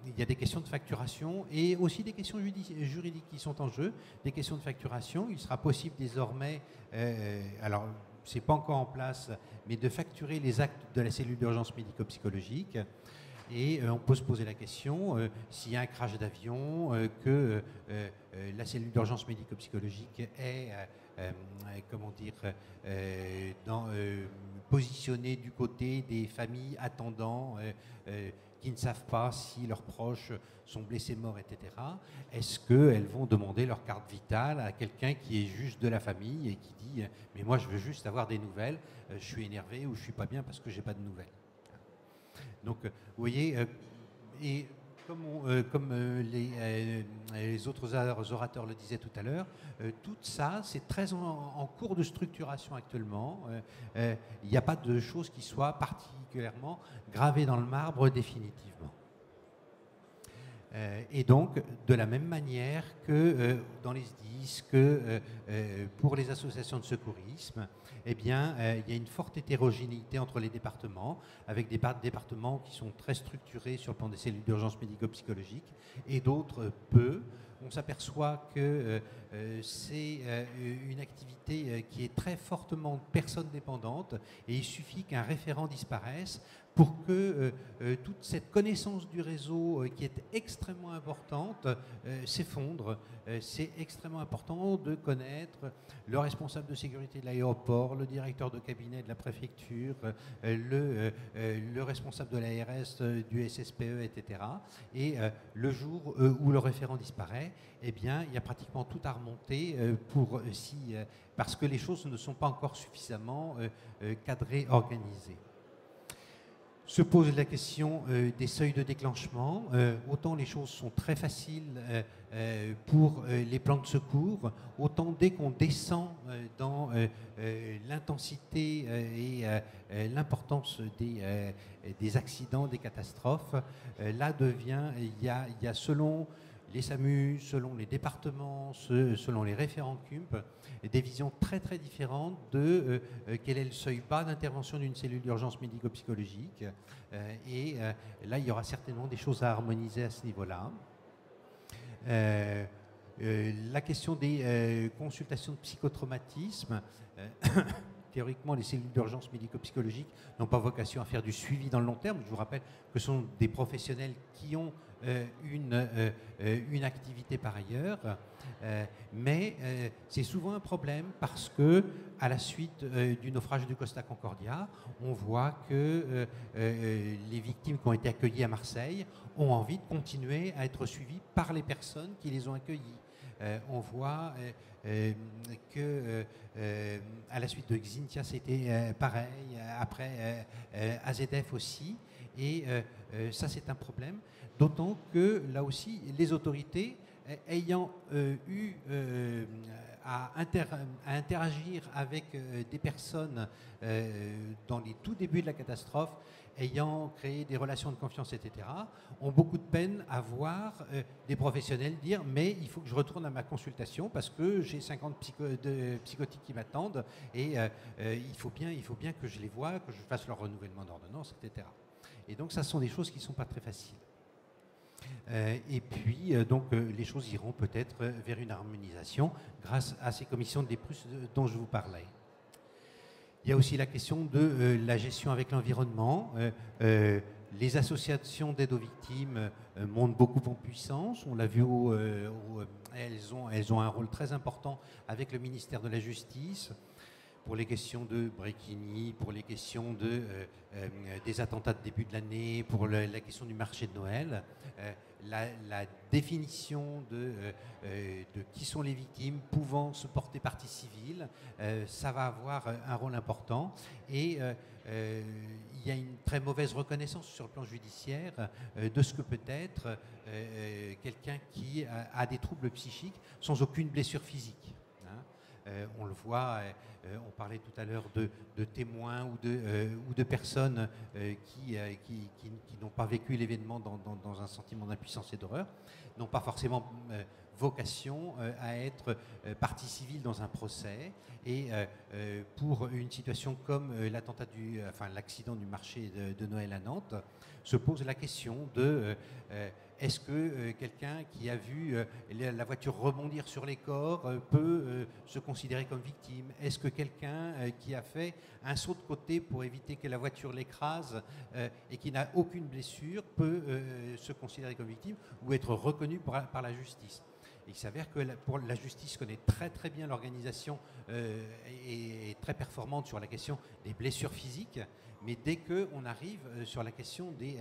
il y a des questions de facturation et aussi des questions juridiques qui sont en jeu, des questions de facturation. Il sera possible désormais, alors c'est pas encore en place, mais de facturer les actes de la cellule d'urgence médico-psychologique. Et on peut se poser la question, s'il y a un crash d'avion, que la cellule d'urgence médico-psychologique est, positionnée du côté des familles attendant qui ne savent pas si leurs proches sont blessés, morts, etc. Est-ce qu'elles vont demander leur carte vitale à quelqu'un qui est juste de la famille et qui dit « mais moi je veux juste avoir des nouvelles, je suis énervé ou je suis pas bien parce que j'ai pas de nouvelles ». Donc, vous voyez, et comme les autres orateurs le disaient tout à l'heure, tout ça, c'est très en cours de structuration actuellement. Il n'y a pas de choses qui soient particulièrement gravées dans le marbre définitivement. Et donc, de la même manière que dans les SDIS, que pour les associations de secourisme, eh bien, il y a une forte hétérogénéité entre les départements, avec des départements qui sont très structurés sur le plan des cellules d'urgence médico-psychologique et d'autres peu. On s'aperçoit que c'est une activité qui est très fortement personne dépendante et il suffit qu'un référent disparaisse pour que toute cette connaissance du réseau qui est extrêmement importante s'effondre. C'est extrêmement important de connaître le responsable de sécurité de l'aéroport, le directeur de cabinet de la préfecture, le responsable de l'ARS, du SSPE, etc. Et le jour où le référent disparaît, eh bien, il y a pratiquement tout à remonter parce que les choses ne sont pas encore suffisamment cadrées, organisées. Se pose la question des seuils de déclenchement. Autant les choses sont très faciles pour les plans de secours, autant dès qu'on descend dans l'intensité et l'importance des accidents, des catastrophes, là il y a selon les SAMU, selon les départements, selon les référents CUMP, des visions très très différentes de quel est le seuil bas d'intervention d'une cellule d'urgence médico-psychologique. Et là, il y aura certainement des choses à harmoniser à ce niveau-là. La question des consultations de psychotraumatisme. Théoriquement, les cellules d'urgence médico-psychologique n'ont pas vocation à faire du suivi dans le long terme. Je vous rappelle que ce sont des professionnels qui ont une activité par ailleurs, mais c'est souvent un problème parce que, à la suite du naufrage du Costa Concordia, on voit que les victimes qui ont été accueillies à Marseille ont envie de continuer à être suivies par les personnes qui les ont accueillies. On voit que à la suite de Xintia, c'était pareil, après AZF aussi, et ça c'est un problème, d'autant que là aussi les autorités ayant eu à interagir avec des personnes dans les tout débuts de la catastrophe, ayant créé des relations de confiance, etc., ont beaucoup de peine à voir des professionnels dire « mais il faut que je retourne à ma consultation parce que j'ai 50 psychotiques qui m'attendent et il faut bien que je les voie, que je fasse leur renouvellement d'ordonnance, etc. » Et donc ça, ce sont des choses qui ne sont pas très faciles. Et puis, donc, les choses iront peut-être vers une harmonisation grâce à ces commissions de DEPRUS dont je vous parlais. Il y a aussi la question de la gestion avec l'environnement. Les associations d'aide aux victimes montent beaucoup en puissance. On l'a vu, elles ont un rôle très important avec le ministère de la Justice pour les questions de Bréquigny, pour les questions des attentats de début de l'année, pour la question du marché de Noël. La définition de qui sont les victimes pouvant se porter partie civile, ça va avoir un rôle important. Et il y a une très mauvaise reconnaissance sur le plan judiciaire de ce que peut être quelqu'un qui a des troubles psychiques sans aucune blessure physique. On le voit, on parlait tout à l'heure de témoins ou de personnes qui n'ont pas vécu l'événement dans un sentiment d'impuissance et d'horreur, n'ont pas forcément vocation à être partie civile dans un procès. Et pour une situation comme l'accident du marché de Noël à Nantes, se pose la question de est-ce que quelqu'un qui a vu la voiture rebondir sur les corps peut se considérer comme victime? Est-ce que quelqu'un qui a fait un saut de côté pour éviter que la voiture l'écrase et qui n'a aucune blessure peut se considérer comme victime ou être reconnu par la justice? Il s'avère que la justice connaît très très bien l'organisation et est très performante sur la question des blessures physiques, mais dès qu'on arrive sur la question des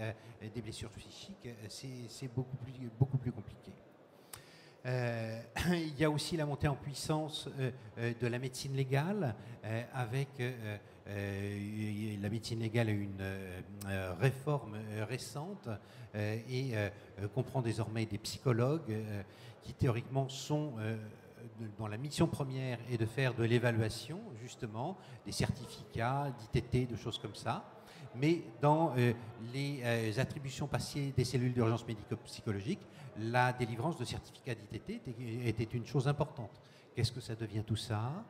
blessures psychiques, c'est beaucoup plus compliqué. Il y a aussi la montée en puissance de la médecine légale, avec la médecine légale a une réforme récente et comprend désormais des psychologues qui théoriquement sont dont la mission première est de faire de l'évaluation, justement, des certificats, d'ITT, de choses comme ça. Mais dans les attributions passées des cellules d'urgence médico-psychologique, la délivrance de certificats d'ITT était une chose importante. Qu'est-ce que ça devient tout ça?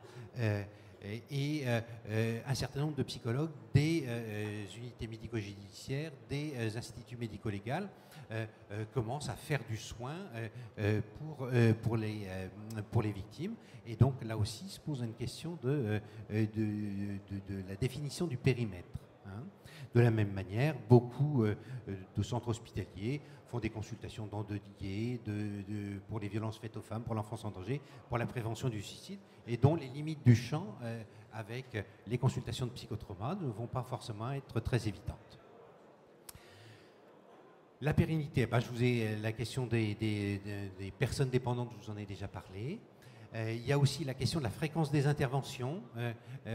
Et un certain nombre de psychologues des unités médico-judiciaires, des instituts médico-légaux commencent à faire du soin pour les victimes. Et donc là aussi se pose une question de la définition du périmètre. Hein. De la même manière, beaucoup de centres hospitaliers font des consultations d'endeuillés, pour les violences faites aux femmes, pour l'enfance en danger, pour la prévention du suicide, et dont les limites du champ avec les consultations de psychotrauma ne vont pas forcément être très évidentes. La pérennité, je vous ai la question des personnes dépendantes, je vous en ai déjà parlé. Il y a aussi la question de la fréquence des interventions,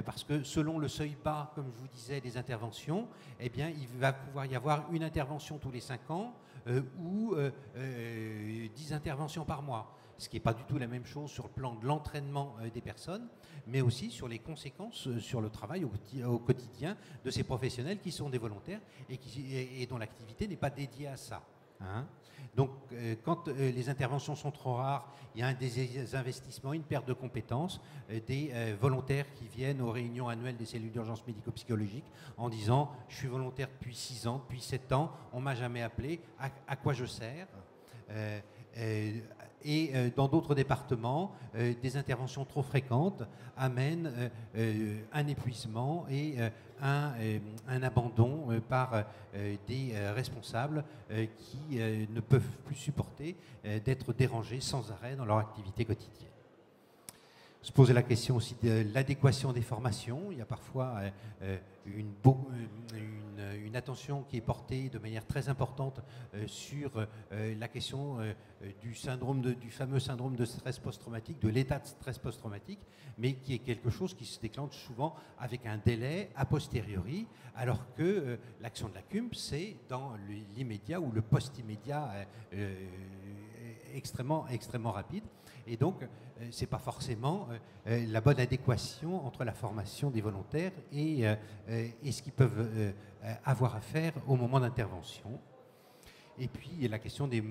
parce que selon le seuil bas, comme je vous disais, des interventions, eh bien, il va pouvoir y avoir une intervention tous les 5 ans ou 10 interventions par mois, ce qui n'est pas du tout la même chose sur le plan de l'entraînement des personnes, mais aussi sur les conséquences sur le travail au quotidien de ces professionnels qui sont des volontaires et dont l'activité n'est pas dédiée à ça. Hein. Donc, quand les interventions sont trop rares, il y a un désinvestissement, une perte de compétences des volontaires qui viennent aux réunions annuelles des cellules d'urgence médico-psychologique en disant « je suis volontaire depuis 6 ans, depuis 7 ans, on ne m'a jamais appelé, à quoi je sers ?» Et dans d'autres départements, des interventions trop fréquentes amènent un épuisement et un abandon par des responsables qui ne peuvent plus supporter d'être dérangés sans arrêt dans leur activité quotidienne. Se poser la question aussi de l'adéquation des formations. Il y a parfois une attention qui est portée de manière très importante sur la question du fameux syndrome de stress post-traumatique, de l'état de stress post-traumatique, mais qui est quelque chose qui se déclenche souvent avec un délai a posteriori, alors que l'action de la CUMP, c'est dans l'immédiat ou le post-immédiat extrêmement rapide. Et donc, ce n'est pas forcément la bonne adéquation entre la formation des volontaires et ce qu'ils peuvent avoir à faire au moment d'intervention. Et puis, il y a la question de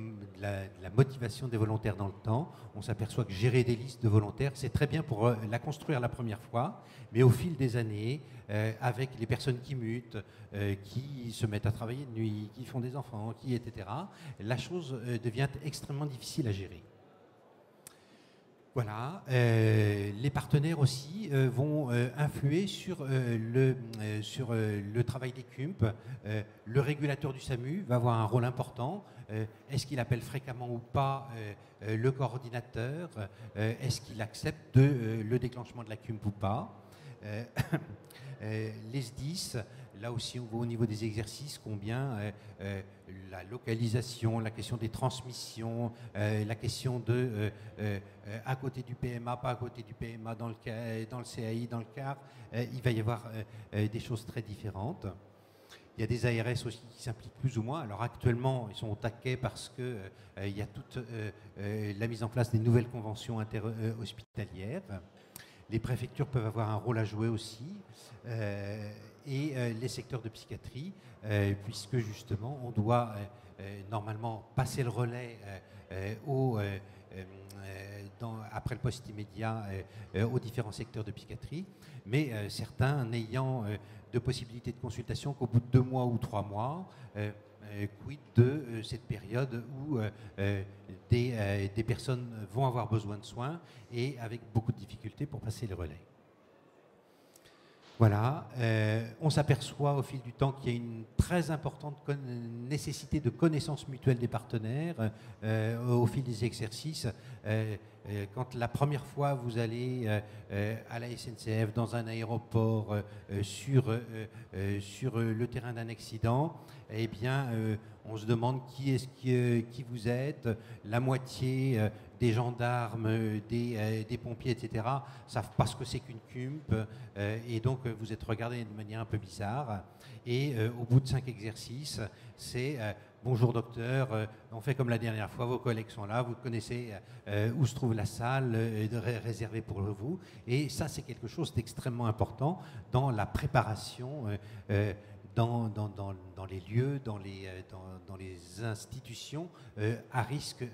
la motivation des volontaires dans le temps. On s'aperçoit que gérer des listes de volontaires, c'est très bien pour la construire la première fois, mais au fil des années, avec les personnes qui mutent, qui se mettent à travailler de nuit, qui font des enfants, etc., la chose devient extrêmement difficile à gérer. Voilà, les partenaires aussi vont influer sur le travail des CUMP. Le régulateur du SAMU va avoir un rôle important. Est-ce qu'il appelle fréquemment ou pas le coordinateur? Est-ce qu'il accepte le déclenchement de la CUMP ou pas? Les SDIS, là aussi on voit au niveau des exercices combien la localisation, la question des transmissions, la question de à côté du PMA, pas à côté du PMA, dans le CAI, dans le CAR, il va y avoir des choses très différentes. Il y a des ARS aussi qui s'impliquent plus ou moins. Alors actuellement, ils sont au taquet parce qu'il y a toute la mise en place des nouvelles conventions interhospitalières. Les préfectures peuvent avoir un rôle à jouer aussi, et les secteurs de psychiatrie, puisque justement on doit normalement passer le relais après le poste immédiat aux différents secteurs de psychiatrie, mais certains n'ayant de possibilités de consultation qu'au bout de 2 mois ou 3 mois, quid de cette période où des personnes vont avoir besoin de soins et avec beaucoup de difficultés pour passer le relais. Voilà, on s'aperçoit au fil du temps qu'il y a une très importante nécessité de connaissance mutuelle des partenaires au fil des exercices. Quand la première fois vous allez à la SNCF, dans un aéroport, sur le terrain d'un accident, eh bien, on se demande qui vous êtes. La moitié des gendarmes, des pompiers, etc., savent pas ce que c'est qu'une CUMP, et donc vous êtes regardé de manière un peu bizarre. Et au bout de 5 exercices, c'est bonjour docteur, on fait comme la dernière fois, vos collègues sont là, vous connaissez où se trouve la salle réservée pour vous. Et ça, c'est quelque chose d'extrêmement important dans la préparation, dans les lieux, dans les institutions à risque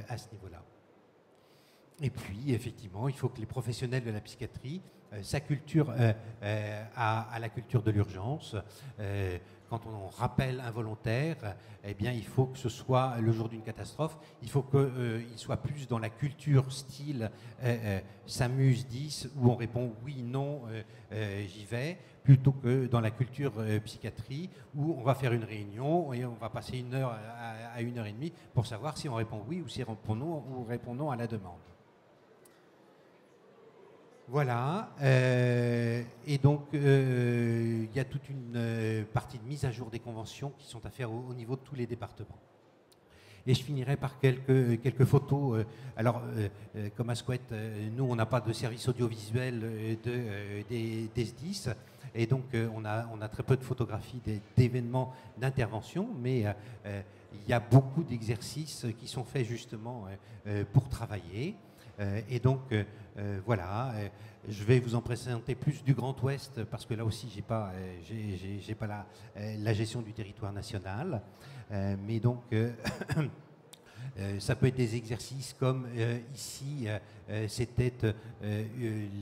à ce niveau-là. Et puis, effectivement, il faut que les professionnels de la psychiatrie s'acculturent à la culture de l'urgence. Quand on rappelle un volontaire, eh bien, il faut que ce soit le jour d'une catastrophe, il faut qu'il soit plus dans la culture style SAMUS 10, où on répond oui, non, j'y vais, plutôt que dans la culture psychiatrie, où on va faire une réunion et on va passer 1 heure à 1h30 pour savoir si on répond oui ou si on répond non à la demande. Voilà, et donc il y a toute une partie de mise à jour des conventions qui sont à faire au niveau de tous les départements. Et je finirai par quelques photos. Alors, comme à Scouette, nous, on n'a pas de service audiovisuel des SDIS, et donc on a très peu de photographies d'événements d'intervention, mais il y a beaucoup d'exercices qui sont faits justement pour travailler. Et donc, voilà, je vais vous en présenter plus du Grand Ouest, parce que là aussi, j'ai pas la gestion du territoire national. Mais donc, ça peut être des exercices comme ici, c'était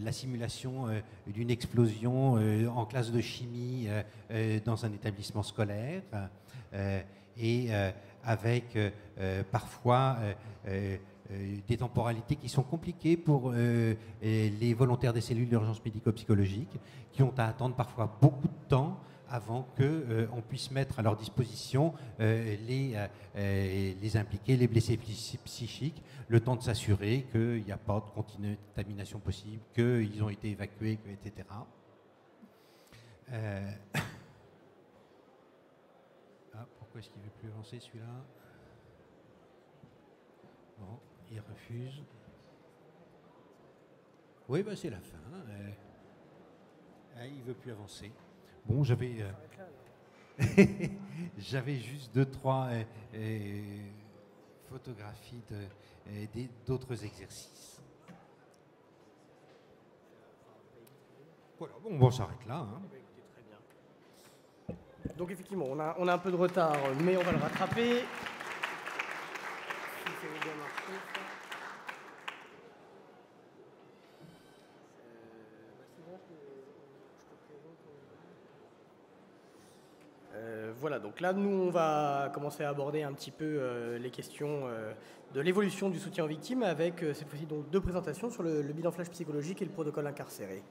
la simulation d'une explosion en classe de chimie dans un établissement scolaire, et avec parfois des temporalités qui sont compliquées pour les volontaires des cellules d'urgence médico-psychologique, qui ont à attendre parfois beaucoup de temps avant qu'on puisse mettre à leur disposition les impliqués, les blessés psychiques, le temps de s'assurer qu'il n'y a pas de contamination possible, qu'ils ont été évacués, etc. Pourquoi est-ce qu'il ne veut plus avancer celui-là? Bon, il refuse. Oui, bah, c'est la fin. Il ne veut plus avancer. Bon, j'avais juste 2-3 photographies d'autres exercices. Voilà, bon, on s'arrête là. Hein. Très bien. Donc effectivement, on a un peu de retard, mais on va le rattraper. Voilà, donc là, nous, on va commencer à aborder un petit peu les questions de l'évolution du soutien aux victimes avec cette fois-ci donc 2 présentations sur le bilan flash psychologique et le protocole incarcéré.